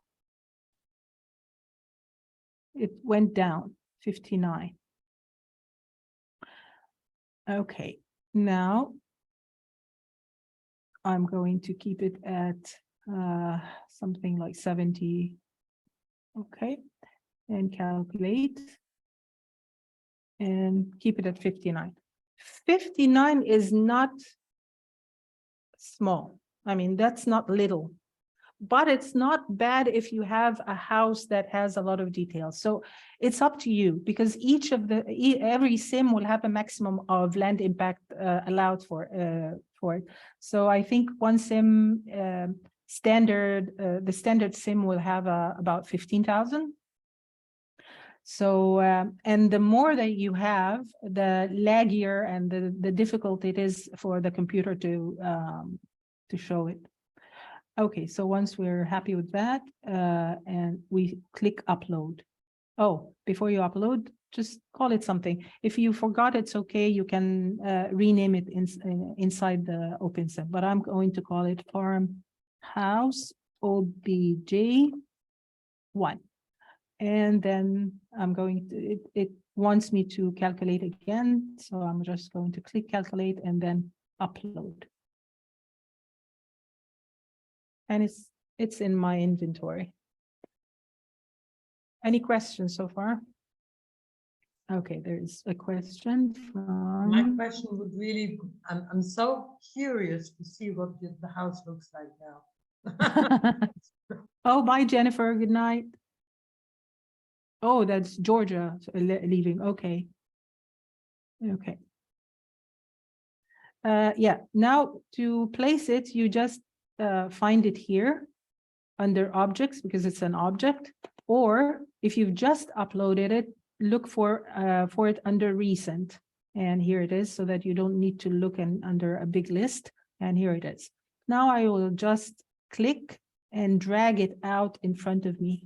It went down 59. Okay, now I'm going to keep it at something like 70. Okay, and calculate and keep it at 59. 59 is not small. I mean, that's not little, but it's not bad if you have a house that has a lot of details. So it's up to you, because every sim will have a maximum of land impact allowed for it. So I think one sim the standard sim will have about 15,000. So, and the more that you have, the laggier and the difficult it is for the computer to show it. Okay, so once we're happy with that, and we click upload. Oh, before you upload, just call it something. If you forgot, it's okay. You can rename it inside the OpenSim, but I'm going to call it Farmhouse OBJ 1. And then I'm going to, it wants me to calculate again. So I'm just going to click calculate and then upload. And it's in my inventory. Any questions so far? Okay, there's a question from... My question would really, I'm so curious to see what the house looks like now. Oh, bye, Jennifer. Good night. Oh, that's Georgia leaving. Okay. Okay. Yeah, now to place it, you just find it here under objects because it's an object, or if you've just uploaded it, look for it under recent. And here it is, so that you don't need to look under a big list. And here it is. Now I will just click and drag it out in front of me.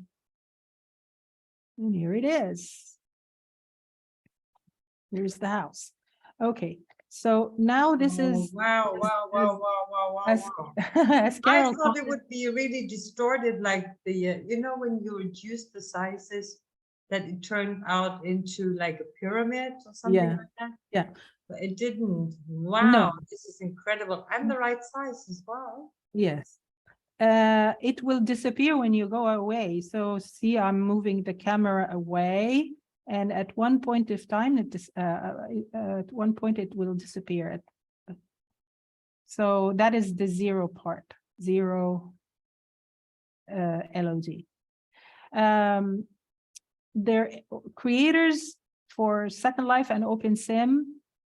And here it is. Here's the house. Okay, so now this is... Wow, wow, wow, wow, wow, wow, wow. As Carol I thought it would be really distorted, like the, you know, when you reduce the sizes, that it turned out into like a pyramid or something like that. Yeah. But it didn't. Wow, No. This is incredible. And the right size as well. Yes. It will disappear when you go away. So see, I'm moving the camera away, and at one point of time, at one point it will disappear. So that is the zero part, zero LOD. Their creators for Second Life and OpenSim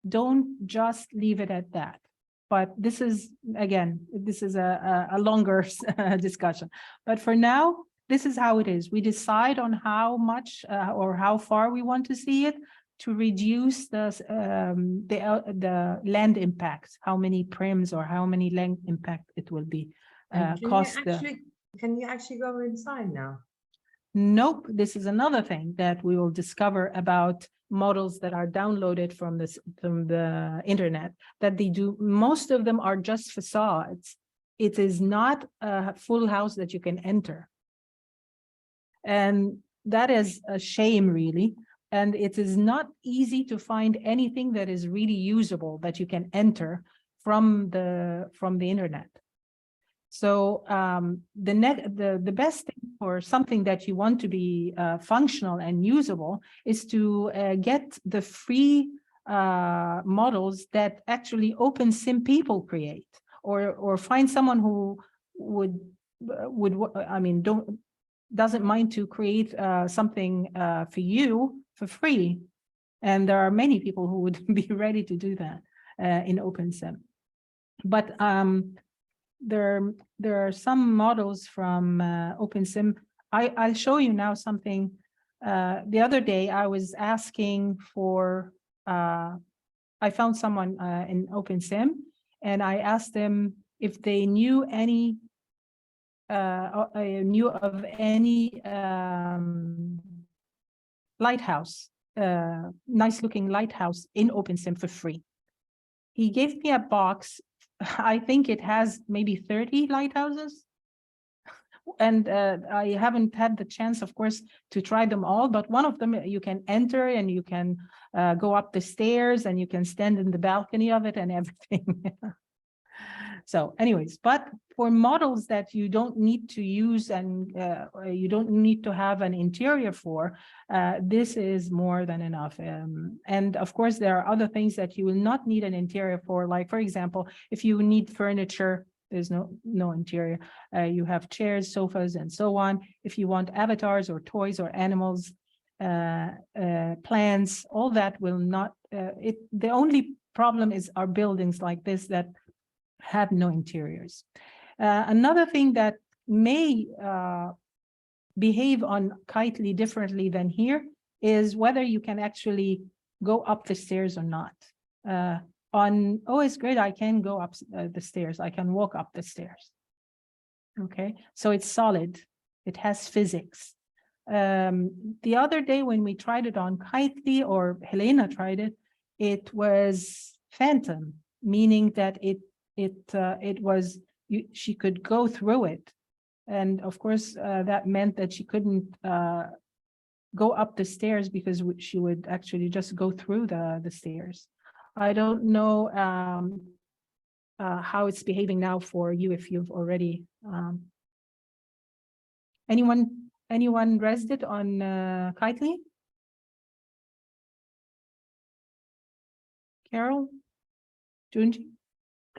don't just leave it at that. But this is, again, this is a longer discussion. But for now, this is how it is. We decide on how much or how far we want to see it to reduce the land impact, how many prims or how many land impact it will be. Can you actually go inside now? Nope, this is another thing that we will discover about models that are downloaded from the internet, that they do, most of them are just facades. It is not a full house that you can enter. And that is a shame, really. And it is not easy to find anything that is really usable that you can enter from the internet. So the best thing for something that you want to be functional and usable is to get the free models that actually OpenSim people create, or find someone who doesn't mind to create something for you for free. And there are many people who would be ready to do that in OpenSim. But there are some models from OpenSim. I'll show you now something. The other day I was asking for, I found someone in OpenSim, and I asked them if they knew any, lighthouse, nice looking lighthouse in OpenSim for free. He gave me a box. I think it has maybe 30 lighthouses. And I haven't had the chance, of course, to try them all, but one of them you can enter and you can go up the stairs and you can stand in the balcony of it and everything. So anyways, but for models that you don't need to use and you don't need to have an interior for, this is more than enough. And of course, there are other things that you will not need an interior for. Like, for example, if you need furniture, there's no interior. You have chairs, sofas, and so on. If you want avatars or toys or animals, plants, all that will not, the only problem is our buildings like this that have no interiors. Another thing that may behave on Kitely differently than here is whether you can actually go up the stairs or not. On OS Grid, I can go up the stairs. I can walk up the stairs. Okay, so it's solid. It has physics. The other day when we tried it on Kitely, or Helena tried it, it was phantom, meaning that she could go through it. And of course, that meant that she couldn't go up the stairs because she would actually just go through the stairs. I don't know how it's behaving now for you, if you've already anyone read it on Kitely? Carol? Junji?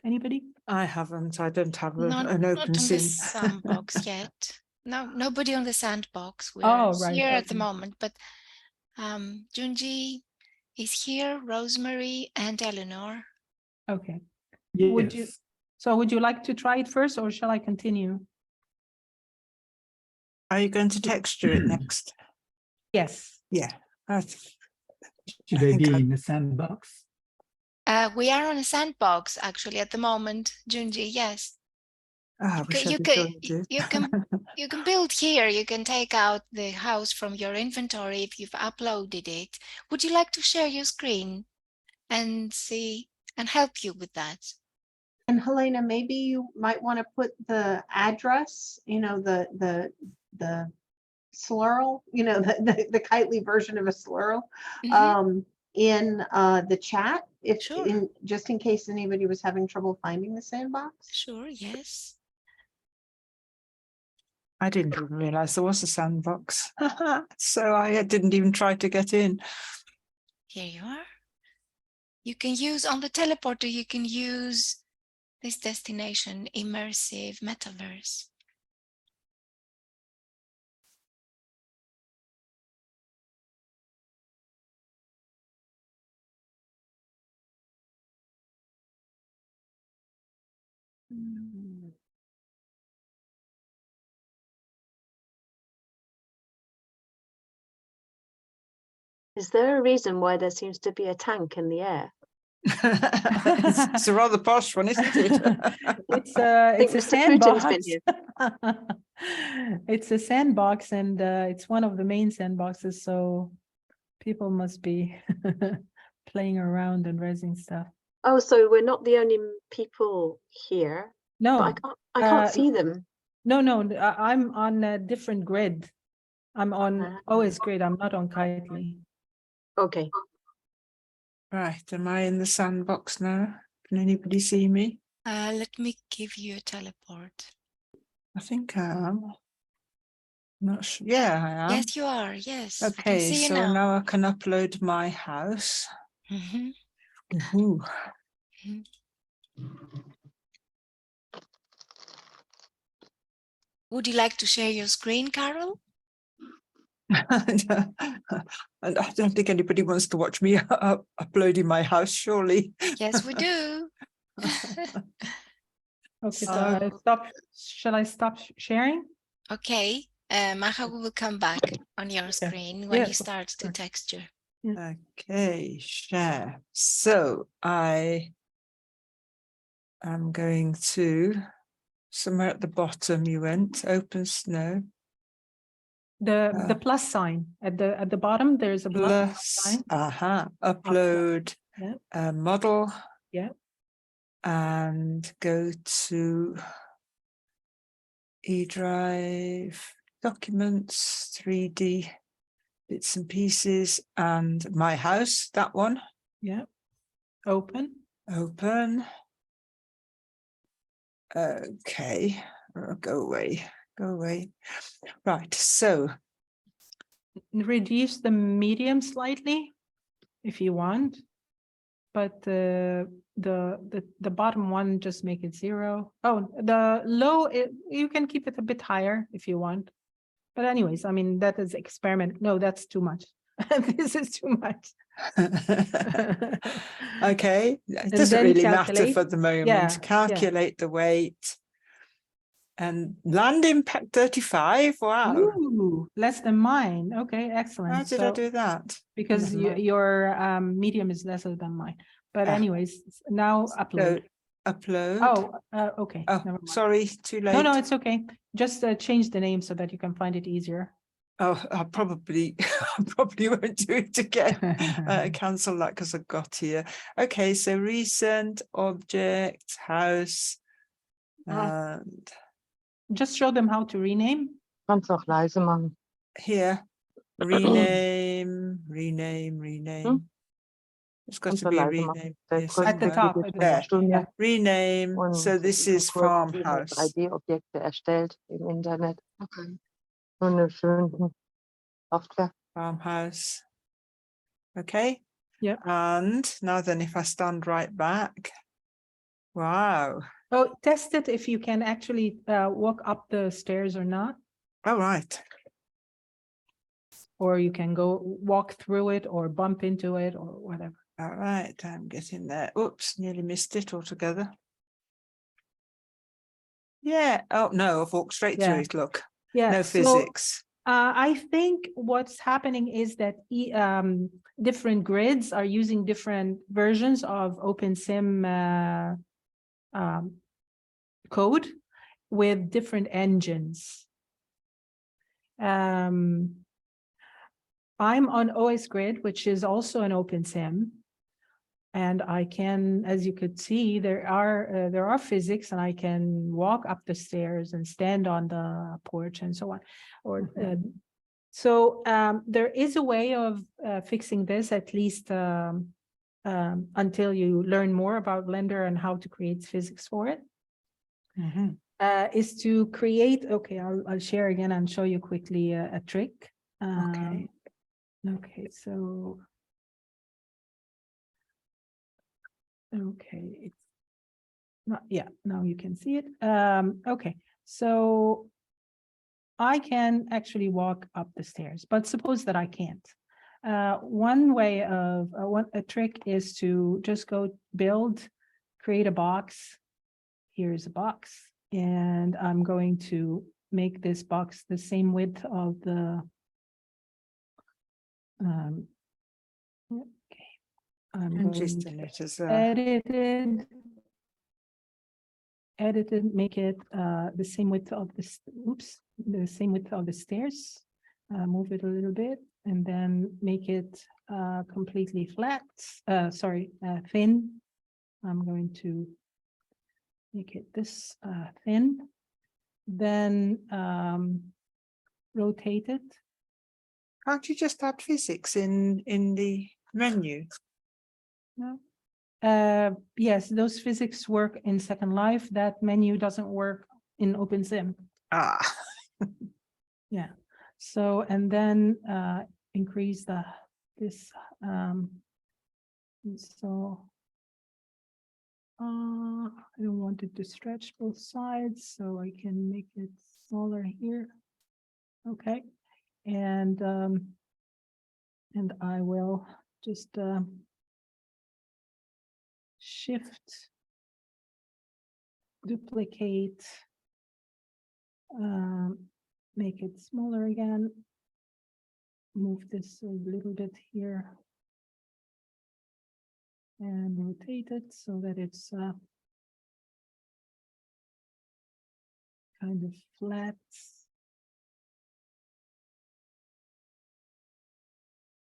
Anybody? I haven't. I don't have Not an on open the sim. sandbox yet. No, nobody on the sandbox. We're Oh, right, here at the okay. moment, but Junji is here, Rosemary and Eleanor. Okay. Yes. Would you like to try it first, or shall I continue? Are you going to texture it next? Yes. Yeah. Should they be in the sandbox? We are on a sandbox actually at the moment, Junji. Yes. I wish I You could can join you. you can build here. You can take out the house from your inventory if you've uploaded it. Would you like to share your screen and see and help you with that? And Helena, maybe you might want to put the address, the slurl, the Kitely version of a slurl, in the chat, Sure. just in case anybody was having trouble finding the sandbox. Sure, yes. I didn't even realize there was a sandbox. So I didn't even try to get in. Here you are. You can use on the teleporter, you can use this destination, Immersive Metaverse. Is there a reason why there seems to be a tank in the air? It's a rather posh one, isn't it? It's a Mr. sandbox. Putin's been It's a sandbox, and it's one of the main sandboxes, so people must be playing around and raising stuff. Oh, so we're not the only people here. No, but I can't see them. No, I'm on a different grid. I'm on OS Grid. I'm not on Kitely. Okay. Right, am I in the sandbox now? Can anybody see me? Let me give you a teleport. I think I am. Not sure. Yeah, I am. Yes, you are. Yes. I can Okay, see you so now. now I can upload my house. Woohoo. Would you like to share your screen, Carol? And I don't think anybody wants to watch me uploading my house, surely. Yes, we do. Okay, so shall I stop sharing? Okay, Maha will come back on your screen when you start the texture. Okay, share. So I am going to somewhere at the bottom. You went open snow. The plus sign at the bottom. There's a plus sign. Upload model. Yeah. And go to eDrive, documents, 3D bits and pieces, and my house, that one. Yeah. Open. Okay, go away. Right, so reduce the medium slightly if you want, but the bottom one, just make it 0. Oh, the low, you can keep it a bit higher if you want. But anyways, I mean, that is experiment. No, that's too much. This is too much. Okay, it doesn't really matter for the moment. Calculate the weight. And land impact 35. Wow. Ooh, less than mine. Okay, excellent. How did I do that? Because Never mind. your medium is lesser than mine. But Ah. anyways, now upload. Upload. Oh, okay. Oh, Never mind. sorry, too late. No, it's okay. Just change the name so that you can find it easier. Oh, I probably won't do it again. Cancel that because I've got here. Okay, so recent object house and Just show them how to rename. Kannst auch leise machen. here rename. It's got to Kannst du be a leise machen. rename. Der Here größte At the somewhere. top. Video At the von der There. Stunde. Yeah. Rename. Und So this so is kurz farmhouse. 3D-Objekte erstellt im Internet. Okay. Und eine schöne Software. Farmhouse. Okay. Yeah. And now then, if I stand right back, wow. Oh, test it if you can actually walk up the stairs or not, All right. or you can go walk through it or bump into it or whatever. All right, I'm getting there. Oops, nearly missed it altogether. Yeah. Oh no, I've walked straight through Yeah. it. Look. Yeah. No so, physics. I think what's happening is that different grids are using different versions of OpenSim code with different engines. I'm on OS Grid, which is also an OpenSim. And I can, as you could see, there are physics, and I can walk up the stairs and stand on the porch and so on. Or so there is a way of fixing this, at least until you learn more about Blender and how to create physics for it. Is to create. Okay, I'll share again and show you quickly a trick. Okay. Okay, so. Okay, it's not, yeah, now you can see it. Okay, so I can actually walk up the stairs, but suppose that I can't. One way of a trick is to just go build, create a box. Here's a box, and I'm going to make this box the same width of the okay. I'm Interesting going it as to edit it, make it the same width of this, the same width of the stairs, move it a little bit, and then make it completely flat, thin. I'm going to make it this thin, then rotate it. Can't you just add physics in the menu? No. Yes, those physics work in Second Life. That menu doesn't work in OpenSim. Ah. Yeah. So, and then increase this. So I don't want it to stretch both sides, so I can make it smaller here. Okay, and I will just shift, duplicate, make it smaller again, move this a little bit here, and rotate it so that it's kind of flat.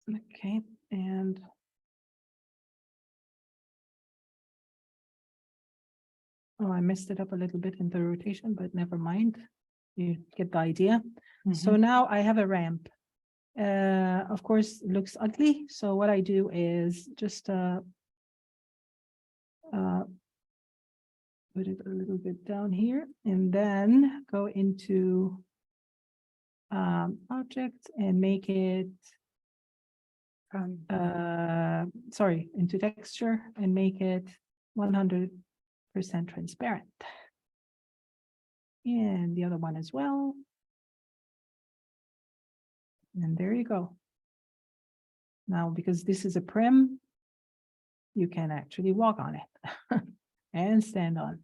Okay, and oh, I messed it up a little bit in the rotation, but never mind. You get the idea. So now I have a ramp. Of course, it looks ugly. So what I do is just put it a little bit down here, and then go into object and make it into texture and make it 100% transparent. And the other one as well. And there you go. Now, because this is a prim, you can actually walk on it and stand on.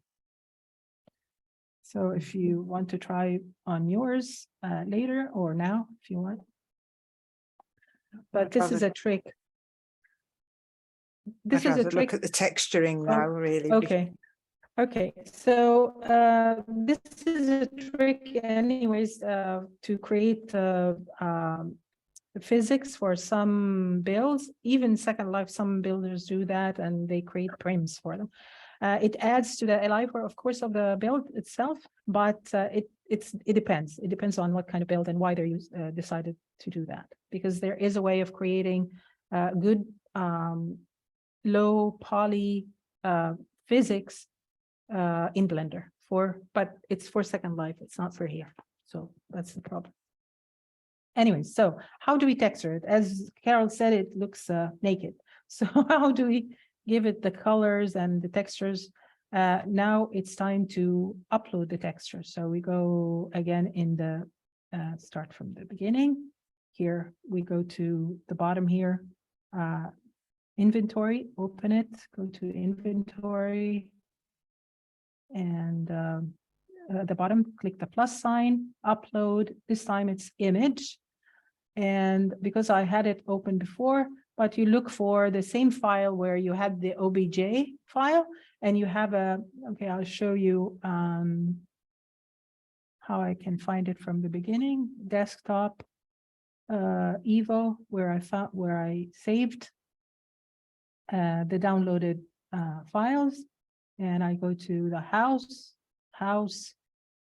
So if you want to try on yours later or now, if you want. But this is a trick. This I'd is a rather trick. look at the texturing now, really. Okay. Okay, so this is a trick anyways to create physics for some builds. Even Second Life, some builders do that and they create prims for them. It adds to the LI, of course, of the build itself, but it depends. It depends on what kind of build and why they decided to do that. Because there is a way of creating good low poly physics in Blender but it's for Second Life. It's not for here. So that's the problem. Anyway, so how do we texture it? As Carol said, it looks naked. So how do we give it the colors and the textures? Now it's time to upload the texture. So we go again in the start from the beginning. Here we go to the bottom here, inventory, open it, go to inventory, and at the bottom, click the plus sign, upload. This time it's image. And because I had it open before, but you look for the same file where you had the OBJ file and you have okay, I'll show you how I can find it from the beginning. Desktop, EVO, where I saved the downloaded files. And I go to the house,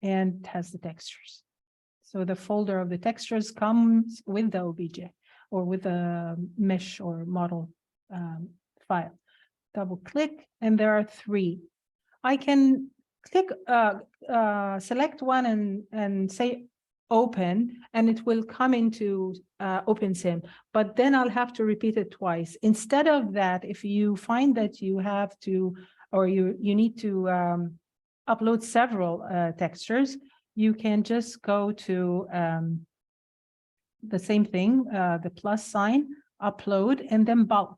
and it has the textures. So the folder of the textures comes with the OBJ or with a mesh or model file. Double click, and there are 3. I can click, select one and say open, and it will come into OpenSim, but then I'll have to repeat it twice. Instead of that, if you find that you have to or you need to upload several textures, you can just go to the same thing, the plus sign, upload, and then bulk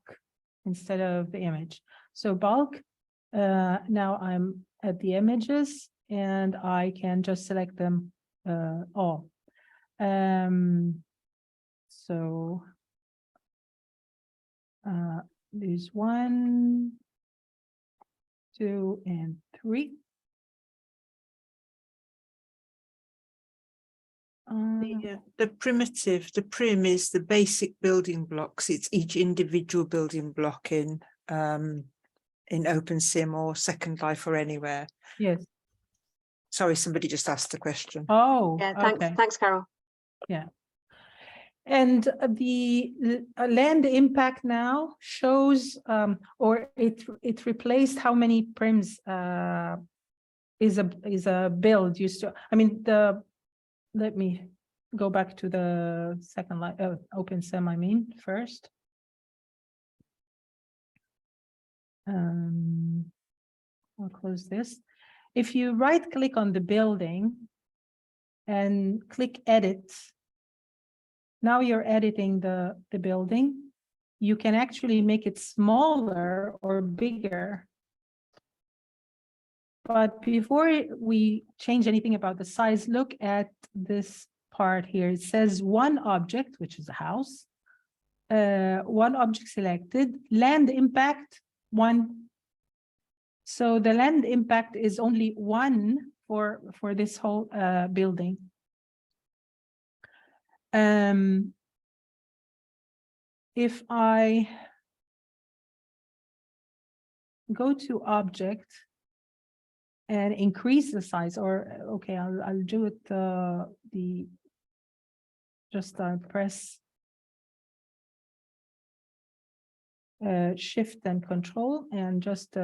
instead of the image. So bulk, now I'm at the images, and I can just select them all. So there's 1, 2, and 3. The primitive, the prim is the basic building blocks. It's each individual building block in OpenSim or Second Life or anywhere. Yes. Sorry, somebody just asked a question. Oh, Yeah, thanks, okay. thanks, Carol. Yeah. And the land impact now shows, or it replaced how many prims is a build used to. I mean, let me go back to the Second Life, OpenSim, I mean, first. I'll close this. If you right click on the building and click edit, now you're editing the building. You can actually make it smaller or bigger. But before we change anything about the size, look at this part here. It says 1 object, which is a house, 1 object selected, land impact 1. So the land impact is only 1 for this whole building. If I go to object and increase the size, or okay, I'll do it just press Shift and Control and just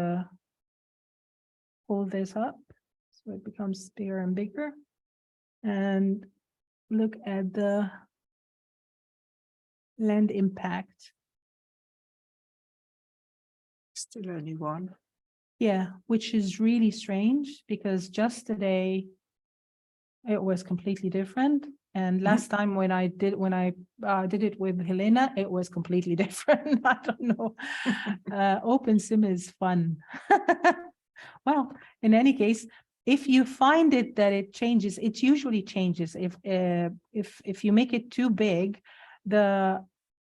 pull this up so it becomes bigger and bigger, and look at the land impact. Still only 1. Yeah, which is really strange because just today it was completely different. And last time when I did it with Helena, it was completely different. I don't know. OpenSim is fun. Well, in any case, if you find it that it changes, it usually changes. If you make it too big, the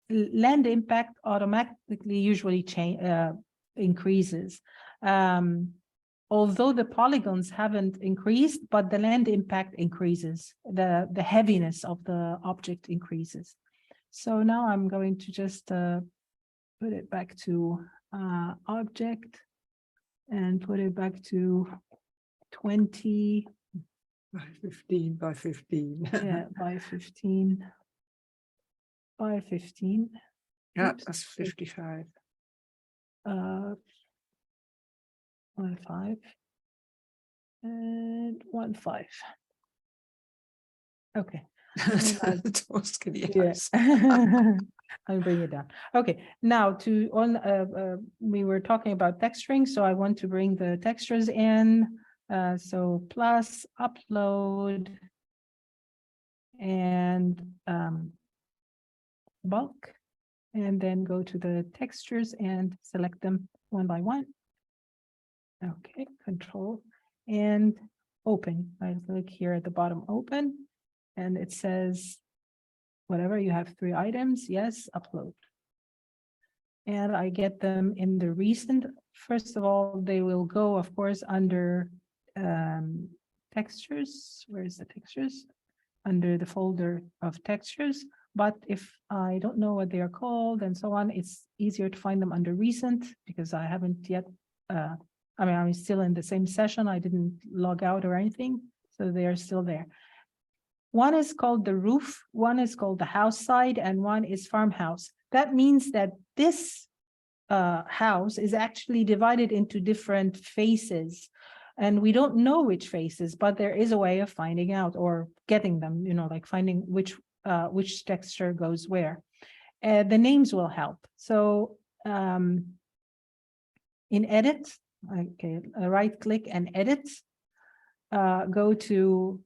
land impact automatically usually increases. Although the polygons haven't increased, but the land impact increases, the heaviness of the object increases. So now I'm going to just put it back to object and put it back to 20 by 15 by 15. yeah, by 15 by 15. Yeah, Oops. that's 55. 1.5 and 1.5. Okay. The tall, skinny house. I'll bring it down. Okay, now we were talking about texturing, so I want to bring the textures in. So plus upload and bulk, and then go to the textures and select them one by one. Okay, control and open. I click here at the bottom, open, and it says whatever, you have 3 items. Yes, upload. And I get them in the recent. First of all, they will go, of course, under textures. Where is the textures? Under the folder of textures. But if I don't know what they are called and so on, it's easier to find them under recent because I haven't yet, I mean, I'm still in the same session. I didn't log out or anything, so they are still there. One is called the roof, one is called the house side, and one is farmhouse. That means that this house is actually divided into different faces, and we don't know which faces, but there is a way of finding out or getting them, you know, like finding which texture goes where. The names will help. So in edit, okay, right click and edit. Go to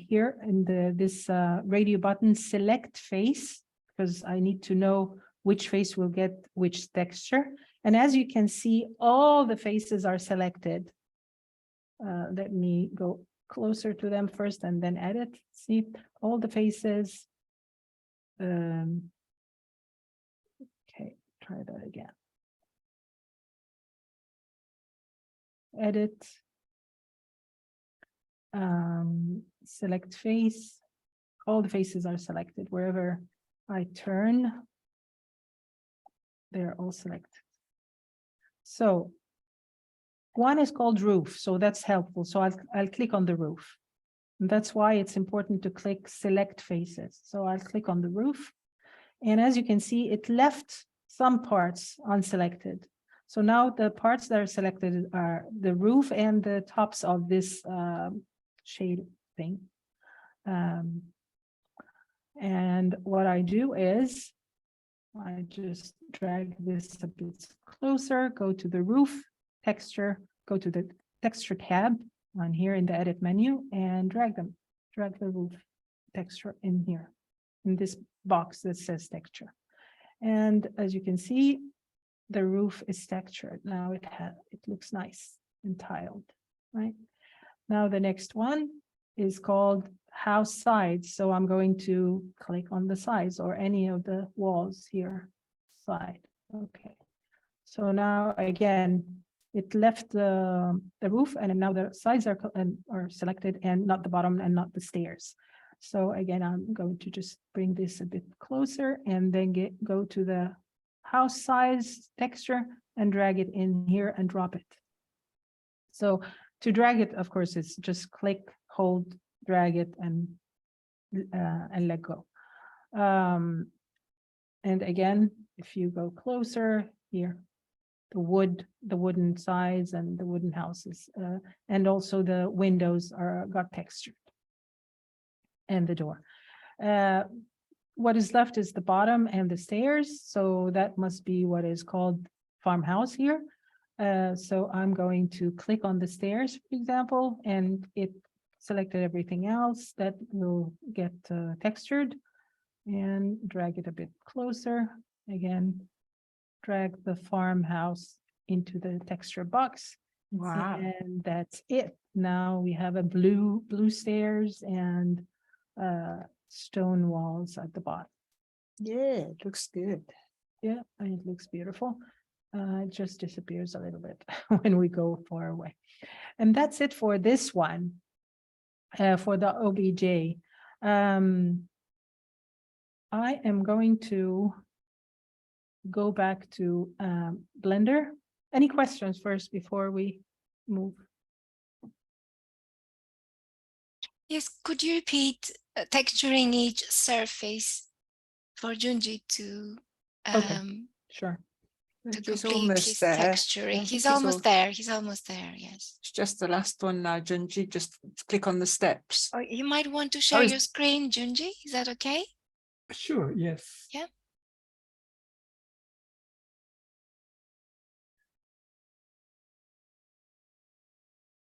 here in this radio button, select face, because I need to know which face will get which texture. And as you can see, all the faces are selected. Let me go closer to them first and then edit. See all the faces. Okay, try that again. Edit. Select face. All the faces are selected. Wherever I turn, they're all selected. So one is called roof, so that's helpful. So I'll click on the roof. And that's why it's important to click select faces. So I'll click on the roof. And as you can see, it left some parts unselected. So now the parts that are selected are the roof and the tops of this shade thing. And what I do is I just drag this a bit closer, go to the roof texture, go to the texture tab on here in the edit menu and drag the roof texture in here in this box that says texture. And as you can see, the roof is textured. Now it looks nice and tiled, right? Now the next one is called house sides. So I'm going to click on the sides or any of the walls here, side. Okay. So now again, it left the roof and now the sides are selected and not the bottom and not the stairs. So again, I'm going to just bring this a bit closer and then go to the house size texture and drag it in here and drop it. So to drag it, of course, it's just click, hold, drag it, and let go. And again, if you go closer here, the wooden sides and the wooden houses, and also the windows got textured, and the door. What is left is the bottom and the stairs, so that must be what is called farmhouse here. So I'm going to click on the stairs, for example, and it selected everything else that will get textured, and drag it a bit closer. Again, drag the farmhouse into the texture box Wow. And that's it. Now we have a blue stairs and stone walls at the bottom. Yeah, it looks good. Yeah, and it looks beautiful. It just disappears a little bit when we go far away. And that's it for this one, for the OBJ. I am going to go back to Blender. Any questions first before we move? Yes, could you repeat texturing each surface for Junji to Okay, sure. to He's complete almost his there. texturing? I He's think it's almost all- there. He's almost there. Yes. It's just the last one now, Junji. Just click on the steps. Or you might want to share is- your screen, Junji. Is that okay? Sure, yes. Yeah.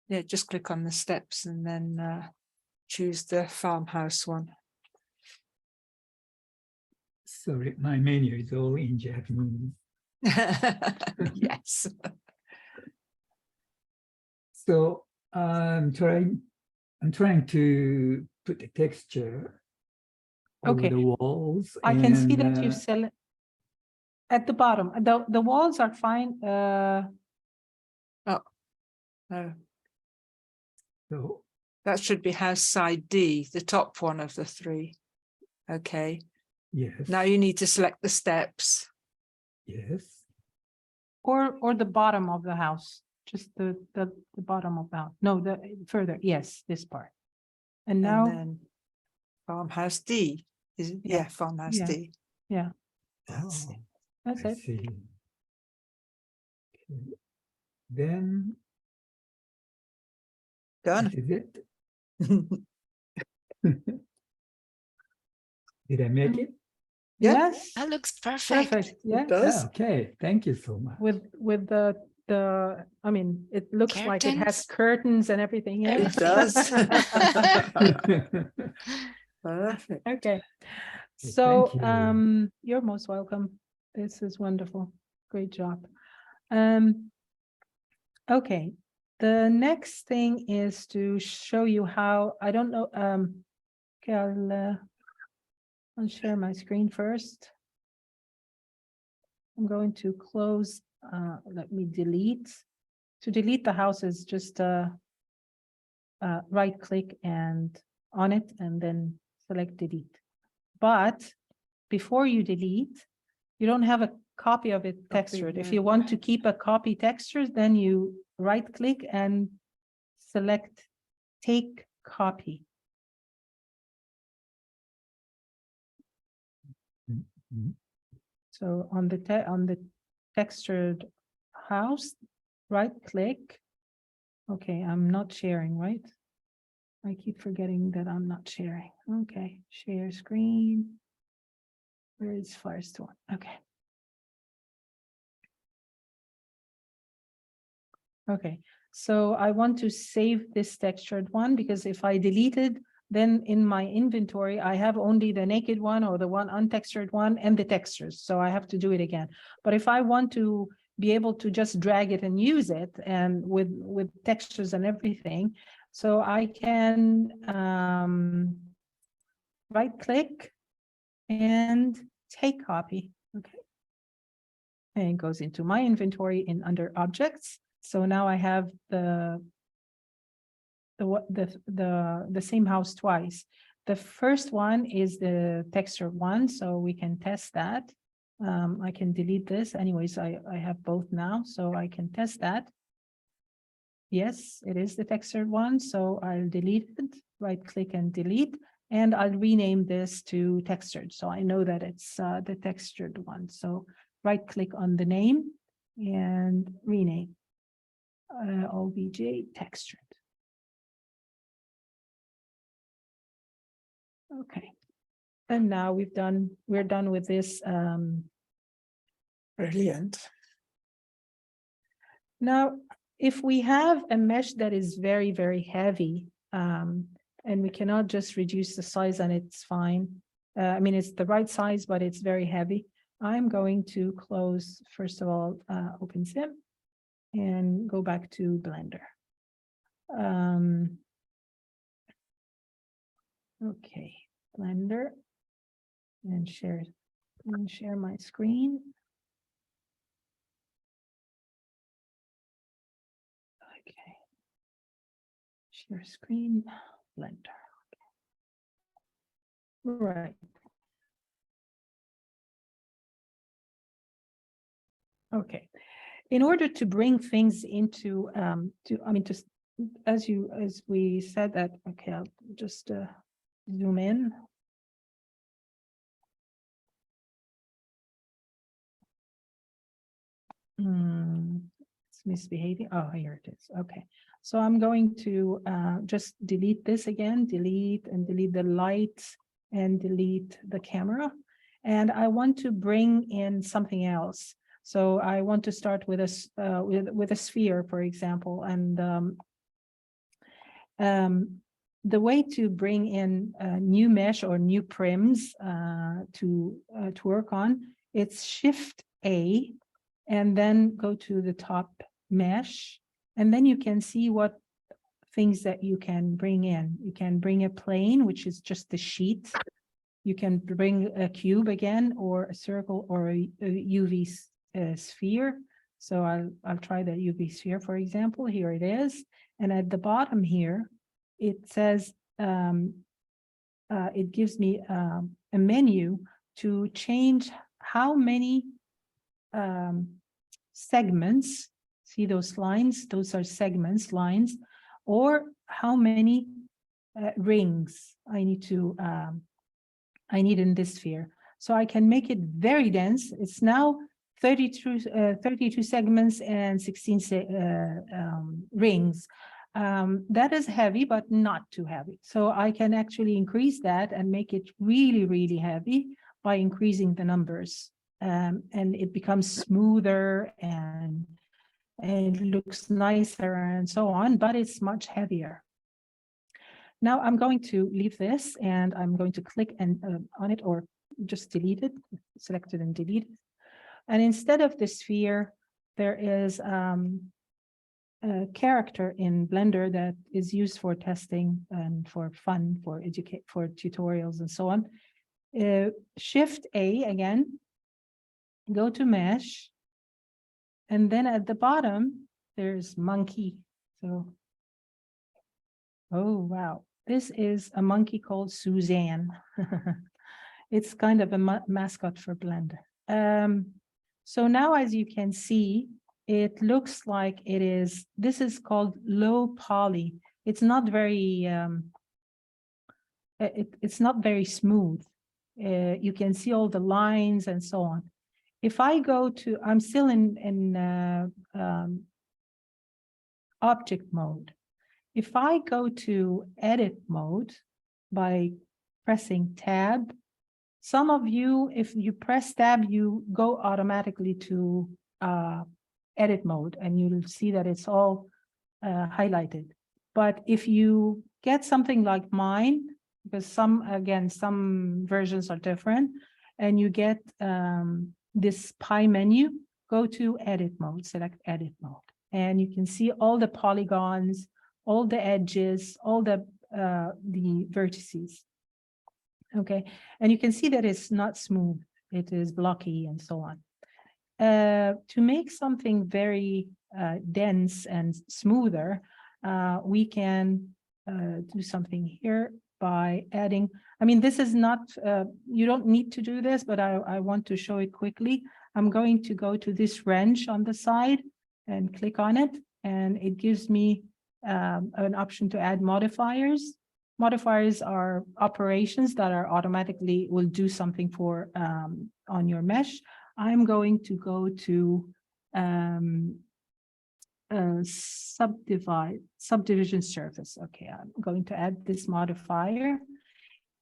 Yeah, just click on the steps and then choose the farmhouse one. Sorry, my menu is all in Japanese. Yes. So I'm trying to put the texture over Okay. the walls. I can see and, that you sell it at the bottom. The walls are fine. No, So that should be house side D, the top one of the three. Okay. yes. Now you need to select the steps. Yes. Or the bottom of the house, just the bottom of the house. No, the further. Yes, this part. And now, And then farmhouse D. Is it? Yeah, farmhouse yeah. D. Yeah, That's Oh, it. that's I it. see. Okay. Then Done. this is it. Did I make it? Yeah. Yes, That looks perfect. perfect. Yeah, does. Okay, thank you so much. with the I mean, it looks like it has Curtains. curtains and everything. Yeah, It does. Perfect. Okay. Thank So, you. you're most welcome. This is wonderful. Great job. Okay. The next thing is to show you how, I don't know, okay, I'll share my screen first. I'm going to close, let me delete. To delete the house is just right click and on it and then select delete. But before you delete, you don't have a copy of it textured. If yeah. you want to keep a copy textured, then you right click and select take copy. Mhm. So on the textured house, right click. Okay, I'm not sharing, right? I keep forgetting that I'm not sharing. Okay, share screen. Where is first one? Okay. Okay, so I want to save this textured one because if I deleted, then in my inventory, I have only the naked one or the one untextured one and the textures. So I have to do it again. But if I want to be able to just drag it and use it and with textures and everything, so I can right click and take copy. Okay. And it goes into my inventory in under objects. So now I have the same house twice. The first one is the texture one, so we can test that. I can delete this. Anyways, I have both now, so I can test that. Yes, it is the textured one, so I'll delete it, right click and delete, and I'll rename this to textured. So I know that it's the textured one. So right click on the name and rename. OBJ textured. Okay. And now we're done with this. Brilliant. Now, if we have a mesh that is very, very heavy, and we cannot just reduce the size and it's fine. I mean, it's the right size, but it's very heavy. I'm going to close, first of all, OpenSim. and go back to Blender. Okay, Blender, and share my screen. Okay, share screen, Blender. Right. Okay. In order to bring things into as we said that, okay, I'll just zoom in. It's misbehaving. Oh, here it is. Okay. So I'm going to just delete this again, delete the lights and delete the camera. And I want to bring in something else. So I want to start with a sphere, for example, and the way to bring in new mesh or new prims to work on, it's Shift A, and then go to the top mesh, and then you can see what things that you can bring in. You can bring a plane, which is just the sheet. You can bring a cube again, or a circle, or a UV sphere. So I'll try the UV sphere, for example. Here it is. And at the bottom here, it says, it gives me a menu to change how many segments. See those lines? Those are segments, lines, or how many rings I need in this sphere. So I can make it very dense. It's now 32 segments and 16 rings. That is heavy, but not too heavy. So I can actually increase that and make it really, really heavy by increasing the numbers. And it becomes smoother and it looks nicer and so on, but it's much heavier. Now I'm going to leave this and I'm going to click on it, or just delete it, select it and delete it. And instead of the sphere, there is a character in Blender that is used for testing and for fun, for tutorials and so on. Shift A again, go to mesh, and then at the bottom there's monkey. So, oh wow, this is a monkey called Suzanne. It's kind of a mascot for Blender. So now, as you can see, it looks like it is, this is called low poly. It's not very, it's not very smooth. You can see all the lines and so on. If I go to, I'm still in object mode. If I go to edit mode by pressing tab, some of you, if you press tab, you go automatically to edit mode, and you'll see that it's all highlighted. But if you get something like mine, because some versions are different, and you get this pie menu, go to edit mode, select edit mode, and you can see all the polygons, all the edges, all the vertices. Okay, and you can see that it's not smooth, it is blocky and so on. To make something very dense and smoother, we can do something here by adding, I mean, this is not, you don't need to do this, but I want to show it quickly. I'm going to go to this wrench on the side and click on it, and it gives me an option to add modifiers. Modifiers are operations that are automatically will do something for on your mesh. I'm going to go to subdivision surface. Okay, I'm going to add this modifier,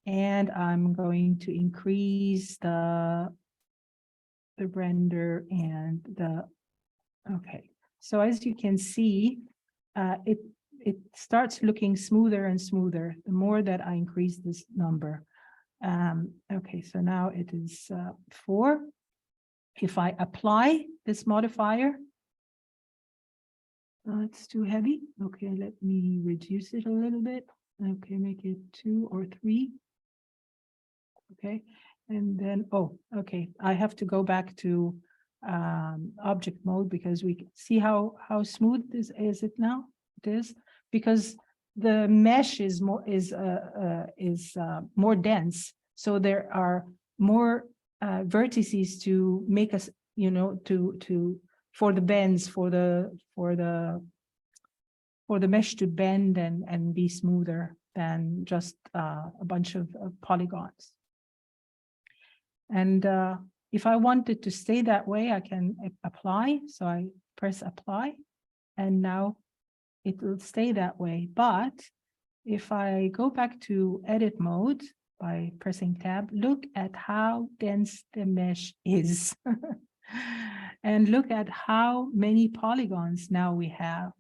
and I'm going to increase the render and the, okay. So as you can see, it starts looking smoother and smoother the more that I increase this number. Okay, so now it is 4. If I apply this modifier, It's too heavy. Okay, let me reduce it a little bit. Okay, make it 2 or 3. Okay, and then, oh, okay, I have to go back to object mode because we can see how smooth is it now? It is because the mesh is more dense, so there are more vertices to make us, you know, for the bends, for the mesh to bend and be smoother than just a bunch of polygons. And if I want it to stay that way, I can apply. So I press apply, and now it will stay that way. But if I go back to edit mode by pressing tab, look at how dense the mesh is. And look at how many polygons now we have.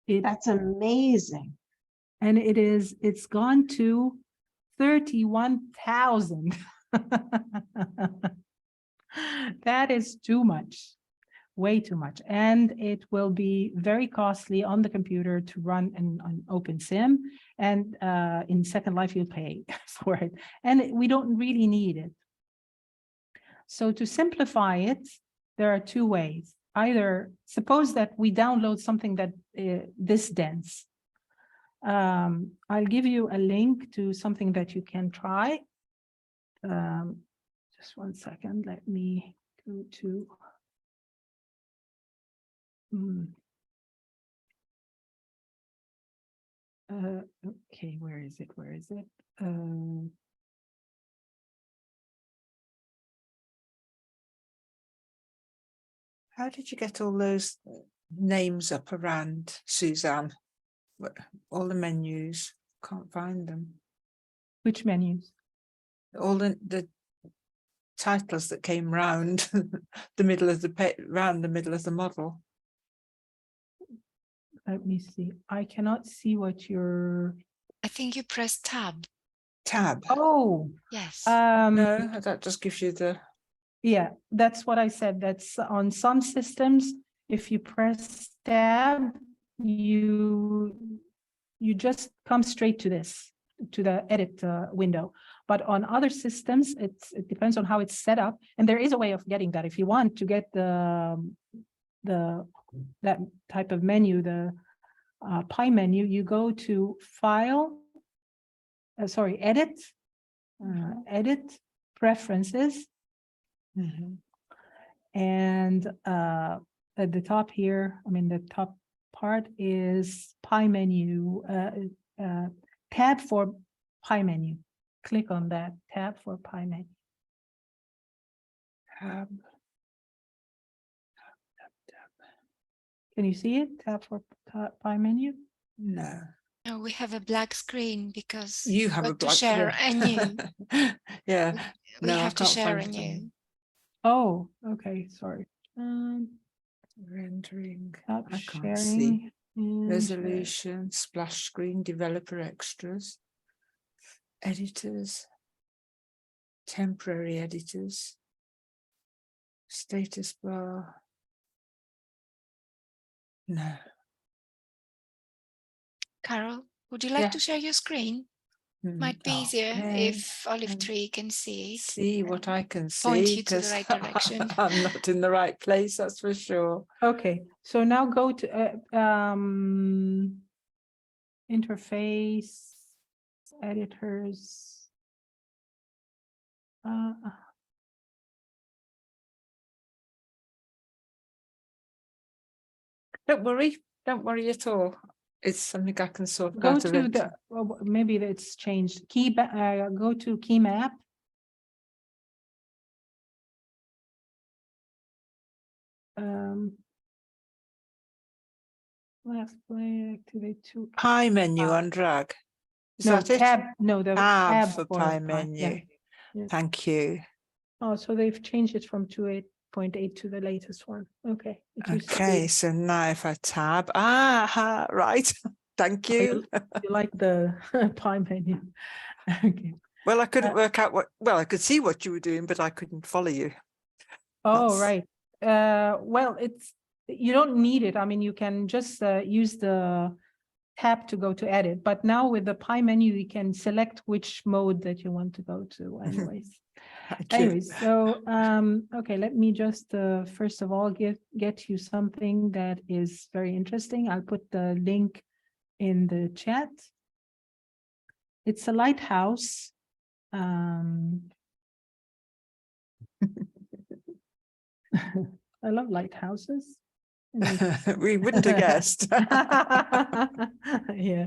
That's amazing. And it's gone to 31,000. That is too much, way too much. And it will be very costly on the computer to run on OpenSim. And in Second Life, you'll pay for it. And we don't really need it. So to simplify it, there are 2 ways. Either suppose that we download something that this dense. I'll give you a link to something that you can try. Just 1 second, let me go to. Okay, where is it? Where is it? How did you get all those names up around, Suzanne? All the menus, can't find them. Which menus? All the titles that came round the middle of the model. Let me see. I cannot see what you're. I think you press tab. Tab. Oh, Yes. No, that just gives you the. Yeah, that's what I said. That's on some systems. If you press tab, you just come straight to this, to the edit window. But on other systems, it depends on how it's set up. And there is a way of getting that. If you want to get that type of menu, the pie menu, you go to File, Edit, Edit, Preferences. And at the top here, the top part is pie menu, tab for pie menu. Click on that tab for pie menu. Tab. Can you see it? Tab for pie menu? No. No, we have a black screen because You have a black share screen. a new. Yeah. We No, have I to can't share a find new. them. Oh, okay, sorry. Rendering. Stop I can't sharing. see. And Resolution, splash screen, developer extras, editors, temporary editors, status bar. No. Carol, would you like to share your screen? Might be easier if Olive Tree can see it. See what I can see. Point you to the right direction. I'm not in the right place, that's for sure. Okay, so now go to interface, editors. Don't worry at all. It's something I can sort Go out to eventually. maybe it's changed. Go to key map. Last play, activate two. Pie menu on drag. Is No, that it? tab. No, the Tab tab for pie menu. Yeah. Thank you. Oh, so they've changed it from 2.8 to the latest one. Okay. Okay, so now if I tab, right. Thank you. You like the pie menu. Okay. Well, I couldn't work out I could see what you were doing, but I couldn't follow you. Oh, right. Well, you don't need it. I mean, you can just use the tab to go to edit, but now with the pie menu, you can select which mode that you want to go to anyways. Anyways, so, okay, let me just, first of all, get you something that is very interesting. I'll put the link in the chat. It's a lighthouse. I love lighthouses. We wouldn't have guessed. Yeah.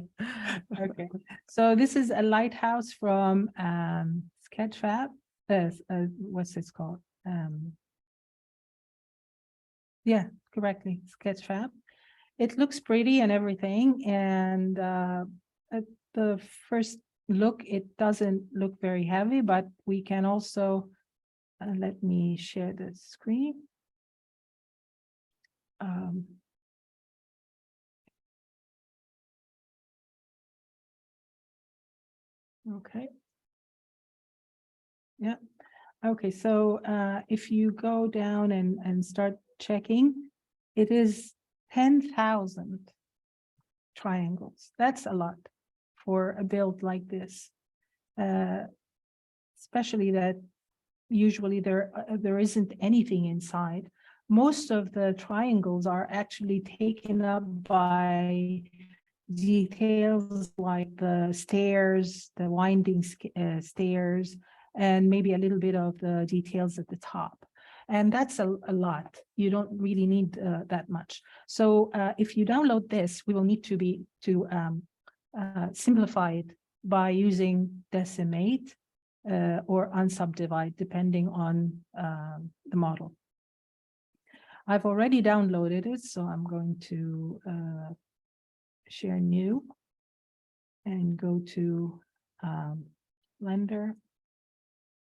Okay. So this is a lighthouse from Sketchfab. What's this called? Yeah, correctly, Sketchfab. It looks pretty and everything, and at the first look, it doesn't look very heavy, but we can also let me share the screen. Okay. Yeah. Okay. So if you go down and start checking, it is 10,000 triangles. That's a lot for a build like this, especially that usually there isn't anything inside. Most of the triangles are actually taken up by details like the stairs, the winding stairs, and maybe a little bit of the details at the top. And that's a lot. You don't really need that much. So if you download this, we will need to simplify it by using decimate or unsubdivide, depending on the model. I've already downloaded it, so I'm going to share new and go to Blender,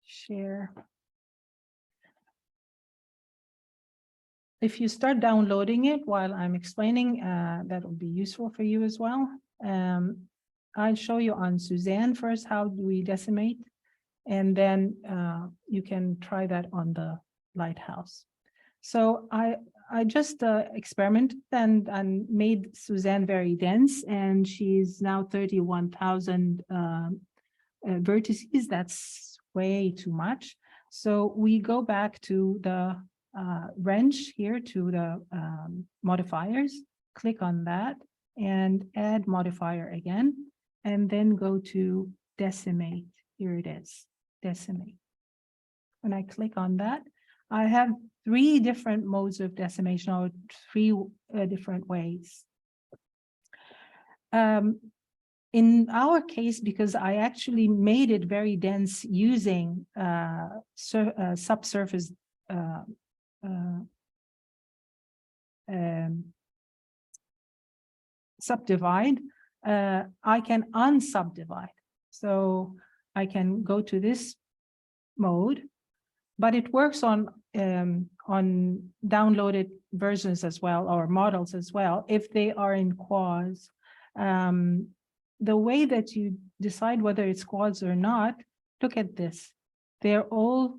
share. If you start downloading it while I'm explaining, that will be useful for you as well. I'll show you on Suzanne first, how do we decimate, and then you can try that on the lighthouse. So I just experimented and made Suzanne very dense, and she's now 31,000 vertices. That's way too much. So we go back to the wrench here to the modifiers, click on that and add modifier again, and then go to decimate. Here it is, decimate. When I click on that, I have 3 different modes of decimation, or 3 different ways. In our case, because I actually made it very dense using subsurface subdivide, I can unsubdivide. So I can go to this mode, but it works on downloaded versions as well, or models as well, if they are in quads. The way that you decide whether it's quads or not, look at this. They're all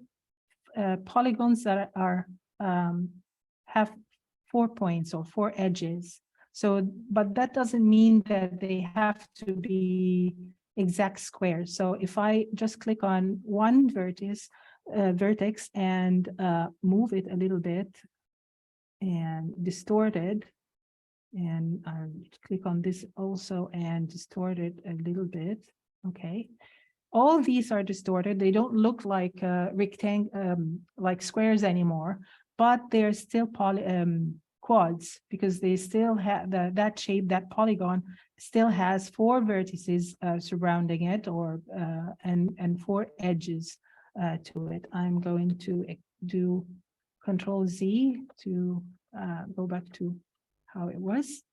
polygons that are have 4 points or 4 edges. So, but that doesn't mean that they have to be exact squares. So if I just click on one vertex and move it a little bit and distort it, and I'll click on this also and distort it a little bit. Okay, all these are distorted. They don't look like like squares anymore, but they're still quads, because they still have that shape, that polygon still has 4 vertices surrounding it, or and 4 edges to it. I'm going to do Control Z to go back to how it was.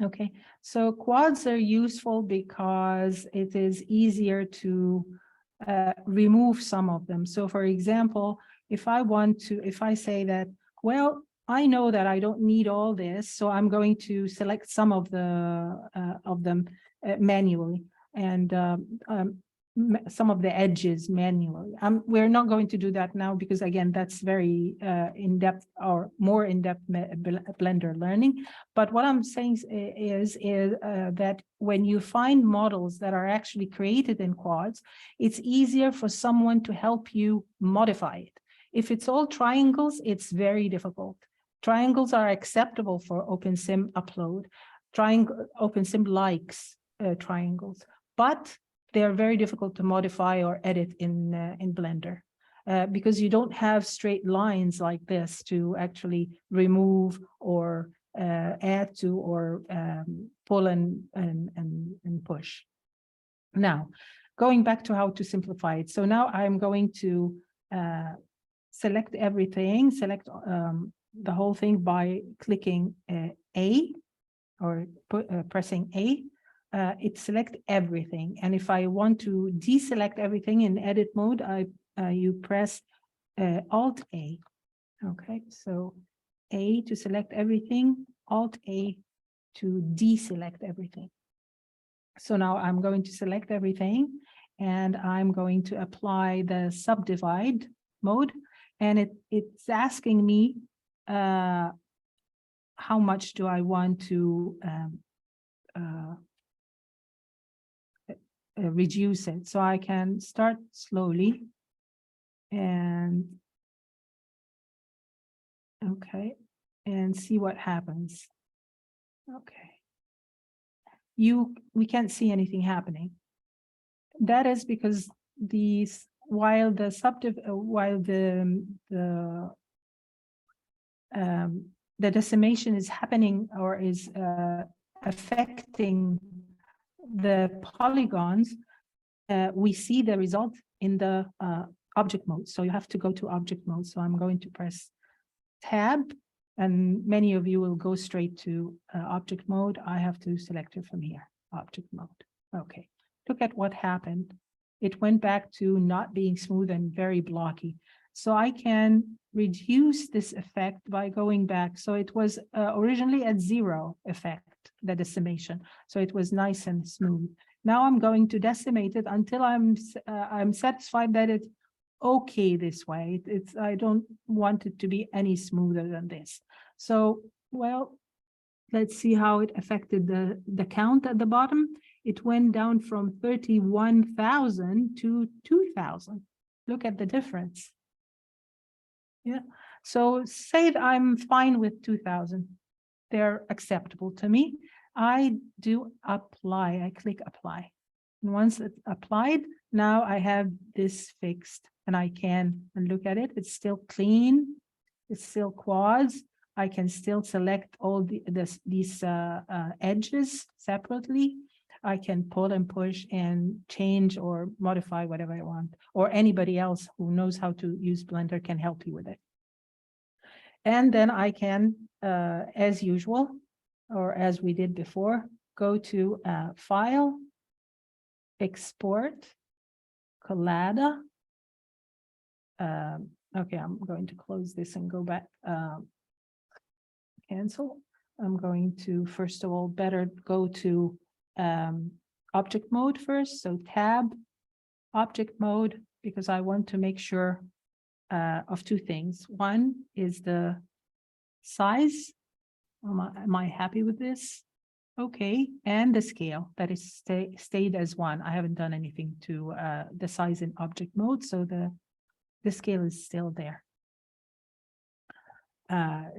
Okay, so quads are useful because it is easier to remove some of them. So for example, if I say that, well, I know that I don't need all this, so I'm going to select some of them manually. And some of the edges manually. We're not going to do that now because again, that's very in-depth or more in-depth Blender learning. But what I'm saying is that when you find models that are actually created in quads, it's easier for someone to help you modify it. If it's all triangles, it's very difficult. Triangles are acceptable for OpenSim upload. OpenSim likes triangles, but they are very difficult to modify or edit in Blender because you don't have straight lines like this to actually remove or add to or pull and push. Now, going back to how to simplify it. So now I'm going to select everything, select the whole thing by clicking A or pressing A. It select everything, and if I want to deselect everything in edit mode, you press Alt A. Okay, so A to select everything, Alt A to deselect everything. So now I'm going to select everything, and I'm going to apply the subdivide mode, and it's asking me how much do I want to reduce it. So I can start slowly and okay, and see what happens. Okay. We can't see anything happening. That is because while the decimation is happening or is affecting the polygons, we see the result in the object mode. So you have to go to object mode. So I'm going to press Tab, and many of you will go straight to object mode. I have to select it from here, object mode. Okay, look at what happened. It went back to not being smooth and very blocky. So I can reduce this effect by going back. So it was originally at 0 effect, the decimation. So it was nice and smooth. Now I'm going to decimate it until I'm satisfied that it's okay this way. I don't want it to be any smoother than this. So, well, let's see how it affected the count at the bottom. It went down from 31,000 to 2,000. Look at the difference. Yeah, so say that I'm fine with 2,000. They're acceptable to me. I do apply, I click apply. And once it's applied, now I have this fixed and I can look at it. It's still clean. It's still quads. I can still select all these edges separately. I can pull and push and change or modify whatever I want, or anybody else who knows how to use Blender can help you with it. And then I can, as usual, or as we did before, go to File, Export, Collada. Okay, I'm going to close this and go back, cancel. I'm going to, first of all, better go to object mode first. So tab, object mode, because I want to make sure of two things. One is the size. Am I happy with this? Okay, and the scale that is stayed as 1. I haven't done anything to the size in object mode, so the scale is still there.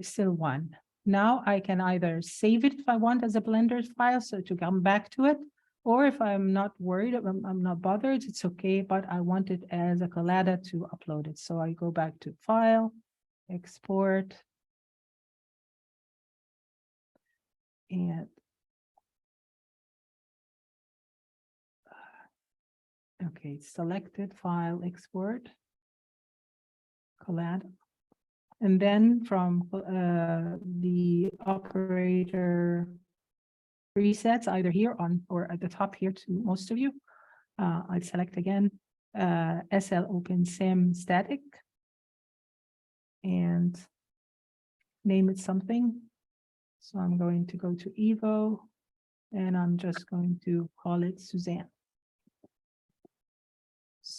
Still 1. Now I can either save it if I want as a Blender file, so to come back to it, or if I'm not worried, I'm not bothered, it's okay, but I want it as a Collada to upload it. So I go back to File, Export, and okay, selected, File, Export, Collada. And then from the operator presets, either here on or at the top here to most of you, I'd select again SL OpenSim static and name it something. So I'm going to go to EVO and I'm just going to call it Suzanne.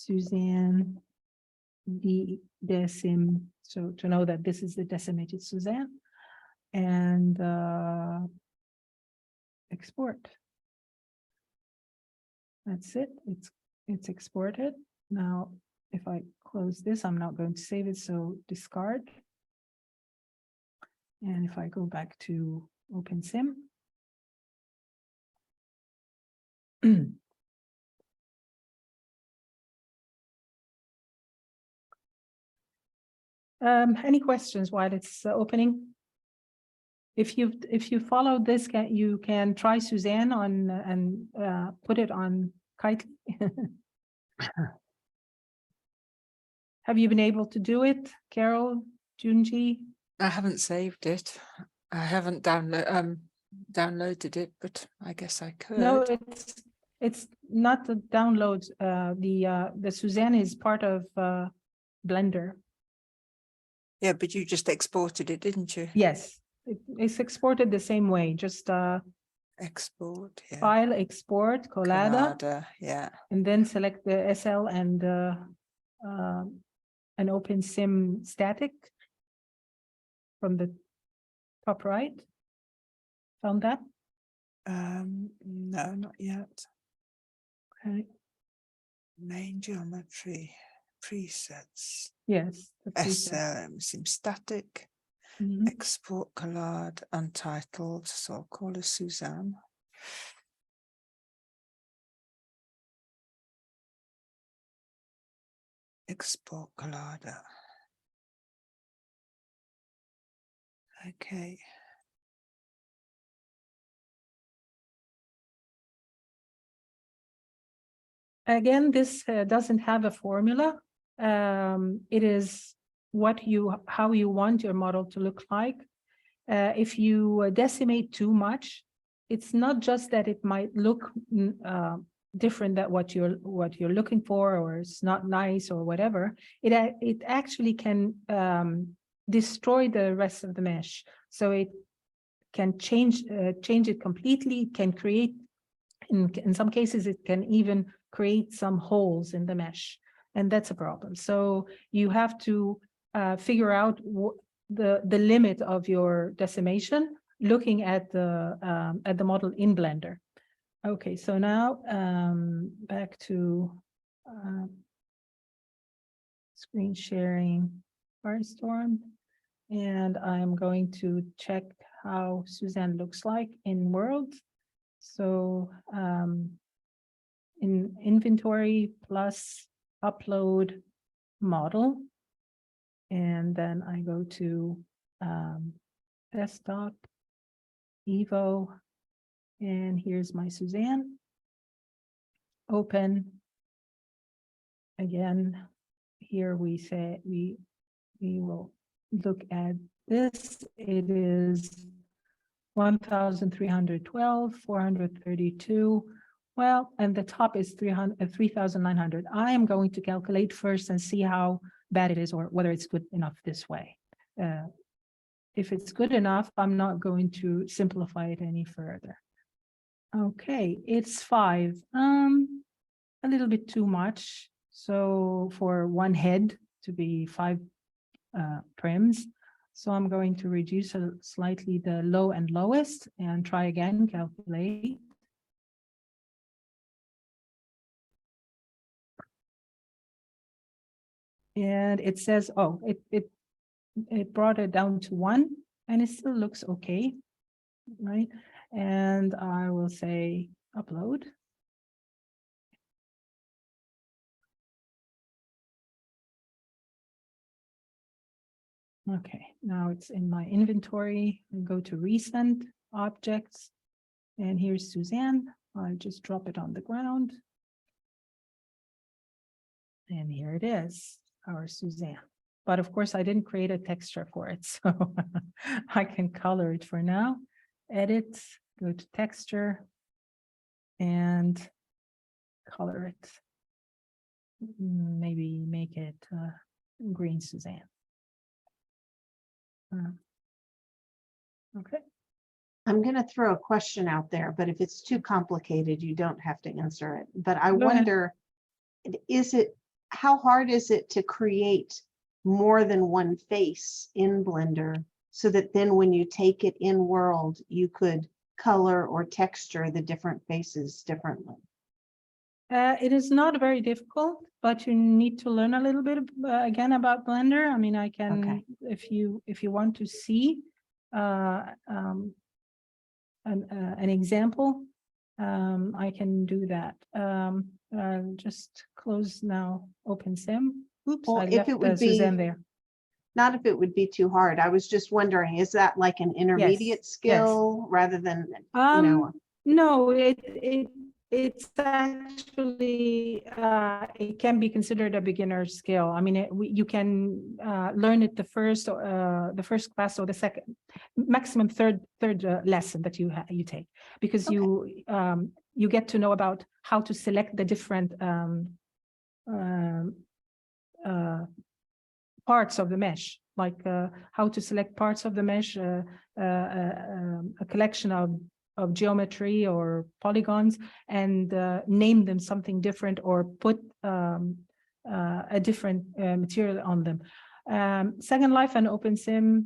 Suzanne decim, so to know that this is the decimated Suzanne, and export. That's it. It's exported. Now, if I close this, I'm not going to save it, so discard. And if I go back to OpenSim, any questions while it's opening? If you follow this, you can try Suzanne on and put it on Kite. Have you been able to do it, Carol, Junji? I haven't saved it. I haven't downloaded it, but I guess I could. No, it's not the download. The Suzanne is part of Blender. Yeah, but you just exported it, didn't you? Yes, it's exported the same way. Just Export, yeah. file, export, collada, yeah. and then select the SL and an OpenSim static from the top right. Found that? No, not yet. Okay. Main geometry presets. Yes. the preset. SL sim static. Mhm. Export collard untitled. So I'll call her Suzanne. Export collada. Okay. Again, this doesn't have a formula. It is how you want your model to look like. If you decimate too much, it's not just that it might look different than what you're looking for, or it's not nice or whatever. It actually can destroy the rest of the mesh. So it can change it completely. It can create, in some cases, it can even create some holes in the mesh, and that's a problem. So you have to figure out the limit of your decimation, looking at the model in Blender. Okay, so now back to screen sharing Firestorm, and I'm going to check how Suzanne looks like in world. So in inventory plus upload model, and then I go to desktop, EVO, and here's my Suzanne. Open. Again, here we say we will look at this. It is 1,312, 432. Well, and the top is 3,900. I am going to calculate first and see how bad it is, or whether it's good enough this way. If it's good enough, I'm not going to simplify it any further. Okay, it's 5. A little bit too much. So for one head to be 5 prims. So I'm going to reduce slightly the low and lowest and try again, calculate. And it says, oh, it brought it down to 1, and it still looks okay, right? And I will say upload. Okay, now it's in my inventory. I go to recent objects, and here's Suzanne. I'll just drop it on the ground. And here it is, our Suzanne. But of course, I didn't create a texture for it, so I can color it for now. Edit, go to texture, and color it. Maybe make it green Suzanne. Okay. I'm going to throw a question out there, but if it's too complicated, you don't have to answer it. But I Go ahead. wonder, is it how hard is it to create more than one face in Blender so that then when you take it in world, you could color or texture the different faces differently? It is not very difficult, but you need to learn a little bit again about Blender. I mean, I can, if you want to see an example, I can do that. Just close now OpenSim. Oops, Well, I if left it would Suzanne be, there. not if it would be too hard. I was just wondering, is that like an intermediate skill rather than, you know? No, it's actually it can be considered a beginner skill. I mean, you can learn it the first class or the second, maximum third lesson that you take, because you get to know about how to select the different parts of the mesh, like how to select parts of the mesh, a collection of geometry or polygons, and name them something different, or put a different material on them. Second Life and OpenSim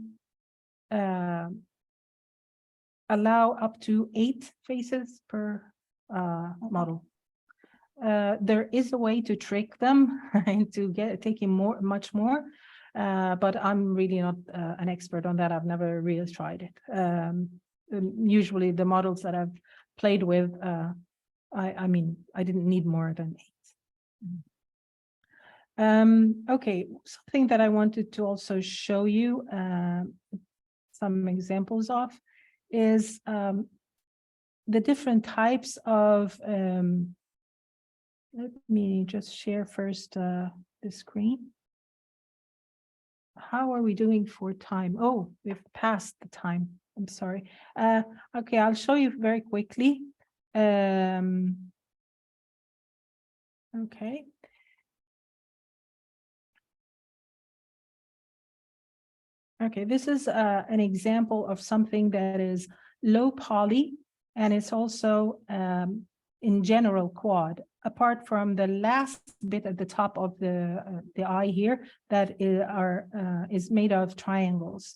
allow up to 8 faces per model. There is a way to trick them into taking much more, but I'm really not an expert on that. I've never really tried it. Usually the models that I've played with, I mean, I didn't need more than 8. Okay, something that I wanted to also show you some examples of is the different types of let me just share first the screen. How are we doing for time? Oh, we've passed the time. I'm sorry. Okay, I'll show you very quickly. Okay. Okay, this is an example of something that is low poly, and it's also in general quad, apart from the last bit at the top of the eye here that is made of triangles.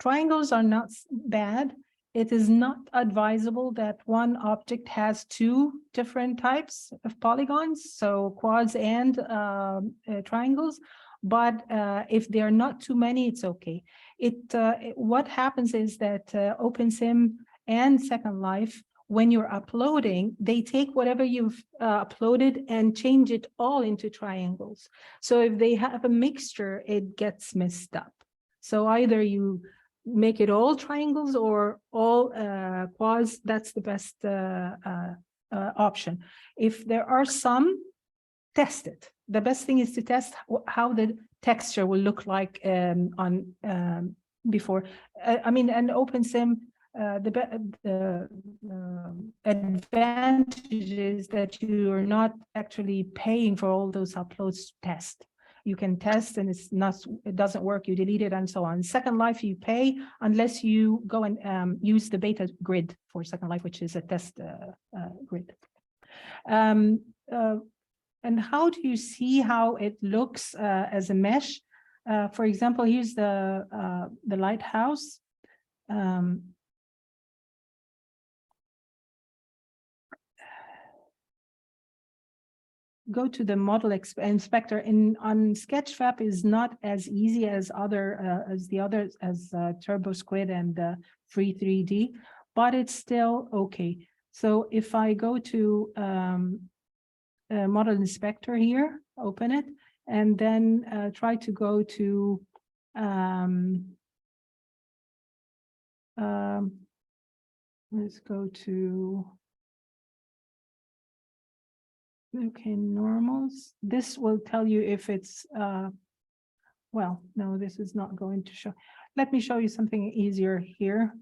Triangles are not bad. It is not advisable that one object has 2 different types of polygons, so quads and triangles. But if there are not too many, it's okay. What happens is that OpenSim and Second Life, when you're uploading, they take whatever you've uploaded and change it all into triangles. So if they have a mixture, it gets messed up. So either you make it all triangles or all quads. That's the best option. If there are some, test it. The best thing is to test how the texture will look like on before. I mean, and OpenSim, the advantage is that you are not actually paying for all those uploads to test. You can test and it doesn't work, you delete it and so on. Second Life, you pay unless you go and use the beta grid for Second Life, which is a test grid. And how do you see how it looks as a mesh? For example, here's the lighthouse. Go to the model inspector. On Sketchfab is not as easy as the others, as TurboSquid and Free3D, but it's still okay. So if I go to model inspector here, open it, and then try to go to let's go to normals. This will tell you if it's well, no, this is not going to show. Let me show you something easier here.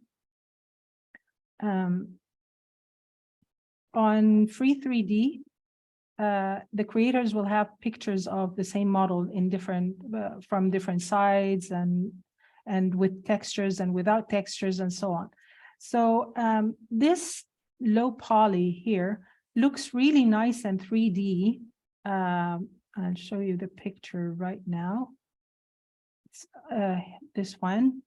On Free3D, the creators will have pictures of the same model in different from different sides and with textures and without textures and so on. So this low poly here looks really nice and 3D I'll show you the picture right now. It's, this one.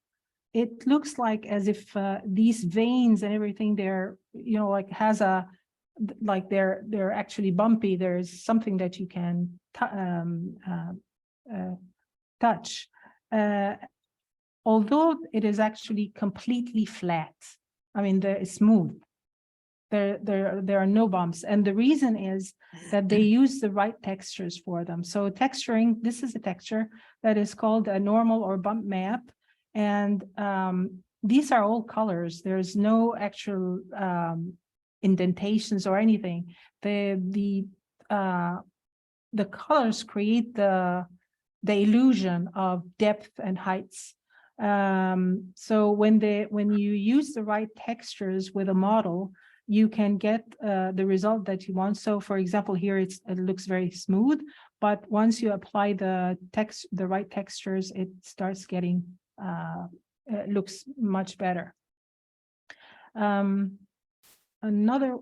It looks like as if these veins and everything, they're, you know, like has a, like they're actually bumpy. There's something that you can touch. Although it is actually completely flat. I mean, it's smooth. There are no bumps. And the reason is that they use the right textures for them. So texturing, this is a texture that is called a normal or bump map. And these are all colors. There's no actual indentations or anything. The colors create the illusion of depth and heights. So when you use the right textures with a model, you can get the result that you want. So for example, here it looks very smooth, but once you apply the right textures, it starts getting it looks much better. Another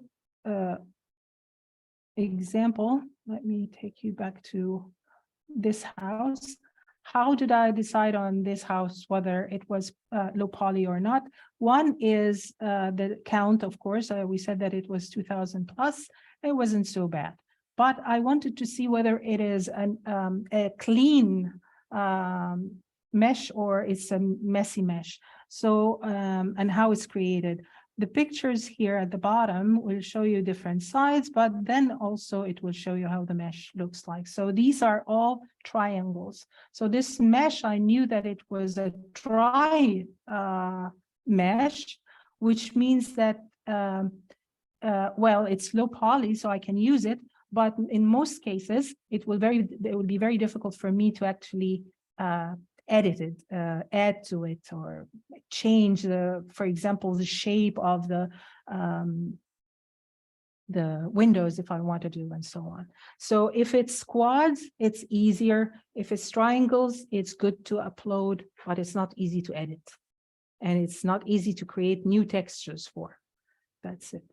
example, let me take you back to this house. How did I decide on this house, whether it was low poly or not? One is the count, of course. We said that it was 2000 plus. It wasn't so bad. But I wanted to see whether it is a clean mesh or it's a messy mesh. So, and how it's created. The pictures here at the bottom will show you different sides, but then also it will show you how the mesh looks like. So these are all triangles. So this mesh, I knew that it was a tri mesh, which means that, well, it's low poly, so I can use it. But in most cases, it will be very difficult for me to actually edit it, add to it, or change for example, the shape of the windows if I want to do, and so on. So if it's squads, it's easier. If it's triangles, it's good to upload, but it's not easy to edit. And it's not easy to create new textures for. That's it.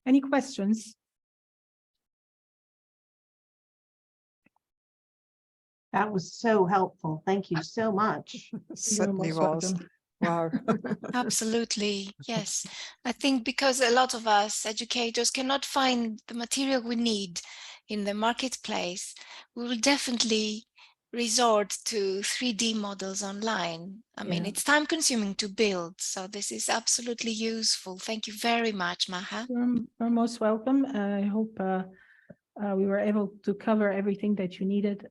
Any questions? That was so helpful. Thank you so much. Certainly was. Wow. Absolutely, yes. I think because a lot of us educators cannot find the material we need in the marketplace, we will definitely resort to 3D models online. I mean, it's time consuming to build, so this is absolutely useful. Thank you very much, Maha. You're most welcome. I hope we were able to cover everything that you needed.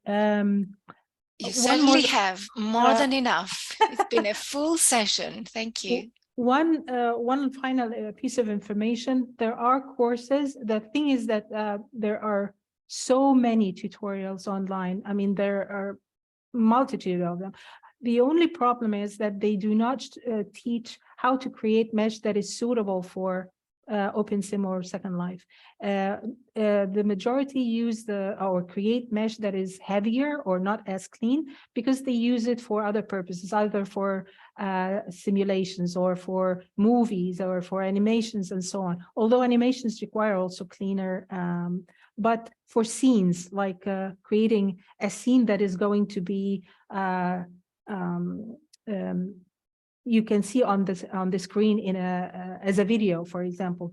You certainly have more than enough. It's been a full session. Thank you. One final piece of information. There are courses. The thing is that there are so many tutorials online. I mean, there are multitude of them. The only problem is that they do not teach how to create mesh that is suitable for OpenSim or Second Life. The majority use or create mesh that is heavier or not as clean because they use it for other purposes, either for simulations or for movies or for animations and so on. Although animations require also cleaner, but for scenes like creating a scene that is going to be you can see on the screen in as a video, for example,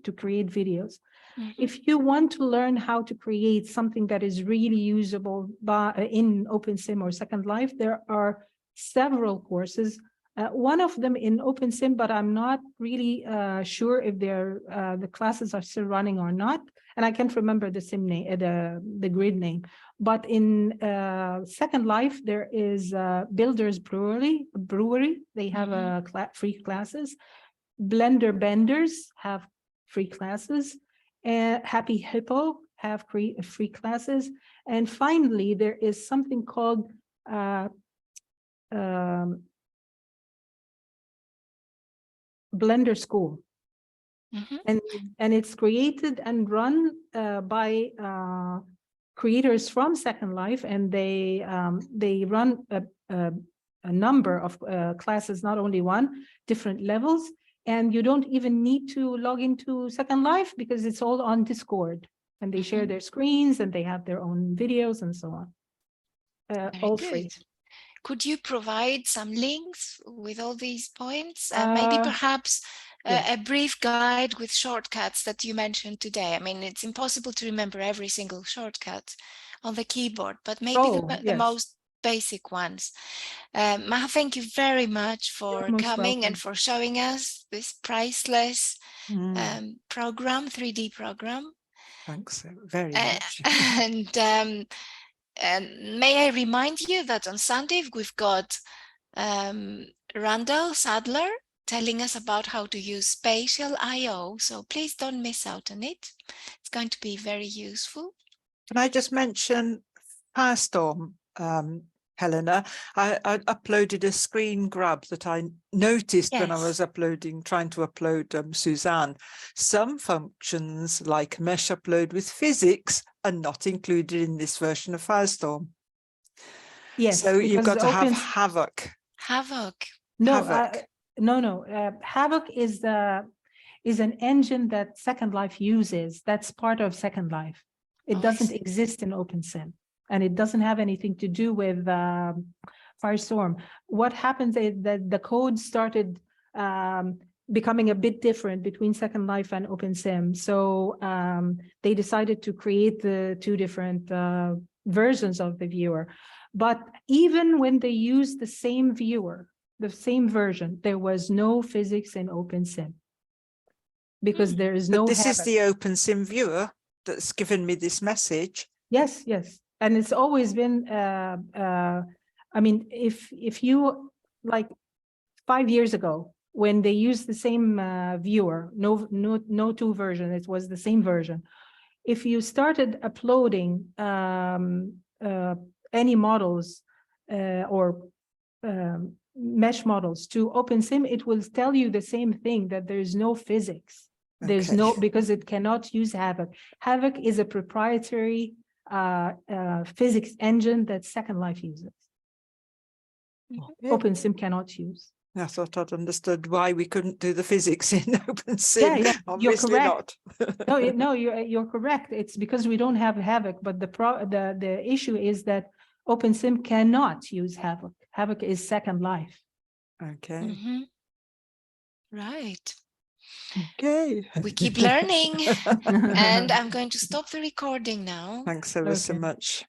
to create videos. Mm-hmm. If you want to learn how to create something that is really usable in OpenSim or Second Life, there are several courses. One of them in OpenSim, but I'm not really sure if the classes are still running or not. And I can't remember the sim name, the grid name. But in Second Life, there is Builders Brewery. They have free classes. Blender Benders have free classes. Happy Hippo have free classes. And finally, there is something called Blender School. Mm-hmm. And it's created and run by creators from Second Life, and they run a number of classes, not only one, different levels, and you don't even need to log into Second Life because it's all on Discord. and they share their screens and they have their own videos and so on. All free. Could you provide some links with all these points? Maybe perhaps a brief guide with shortcuts that you mentioned today. I mean, it's impossible to remember every single shortcut on the keyboard, but maybe the most basic ones. Maha, thank you very much for coming and for showing us this priceless program, 3D program. Thanks very much. And may I remind you that on Sunday we've got Randall Sadler telling us about how to use spatial I/O. So please don't miss out on it. It's going to be very useful. Can I just mention Firestorm, Helena? I uploaded a screen grab that I noticed when I was trying to upload Suzanne. Some functions like mesh upload with physics are not included in this version of Firestorm. Yes. So you've got to have Havoc. Havoc. No, Havoc. Havoc is an engine that Second Life uses. That's part of Second Life. It doesn't exist in OpenSim, and it doesn't have anything to do with Firestorm. What happens is that the code started becoming a bit different between Second Life and OpenSim. So they decided to create the two different versions of the viewer. But even when they used the same viewer, the same version, there was no physics in OpenSim because there is no. But this is the OpenSim viewer that's given me this message. Yes, yes. And it's always been, I mean, if you, like 5 years ago, when they used the same viewer, no two version, it was the same version. If you started uploading any models or mesh models to OpenSim, it will tell you the same thing, that there is no physics. There's no, because it cannot use Havoc. Havoc is a proprietary physics engine that Second Life uses. OpenSim cannot use. I thought I'd understood why we couldn't do the physics in OpenSim. Yeah, Obviously you're correct. not. No, you're correct. It's because we don't have Havoc, but the issue is that OpenSim cannot use Havoc. Havoc is Second Life. Okay. Right. Okay. We keep learning. And I'm going to stop the recording now. Thanks ever so much.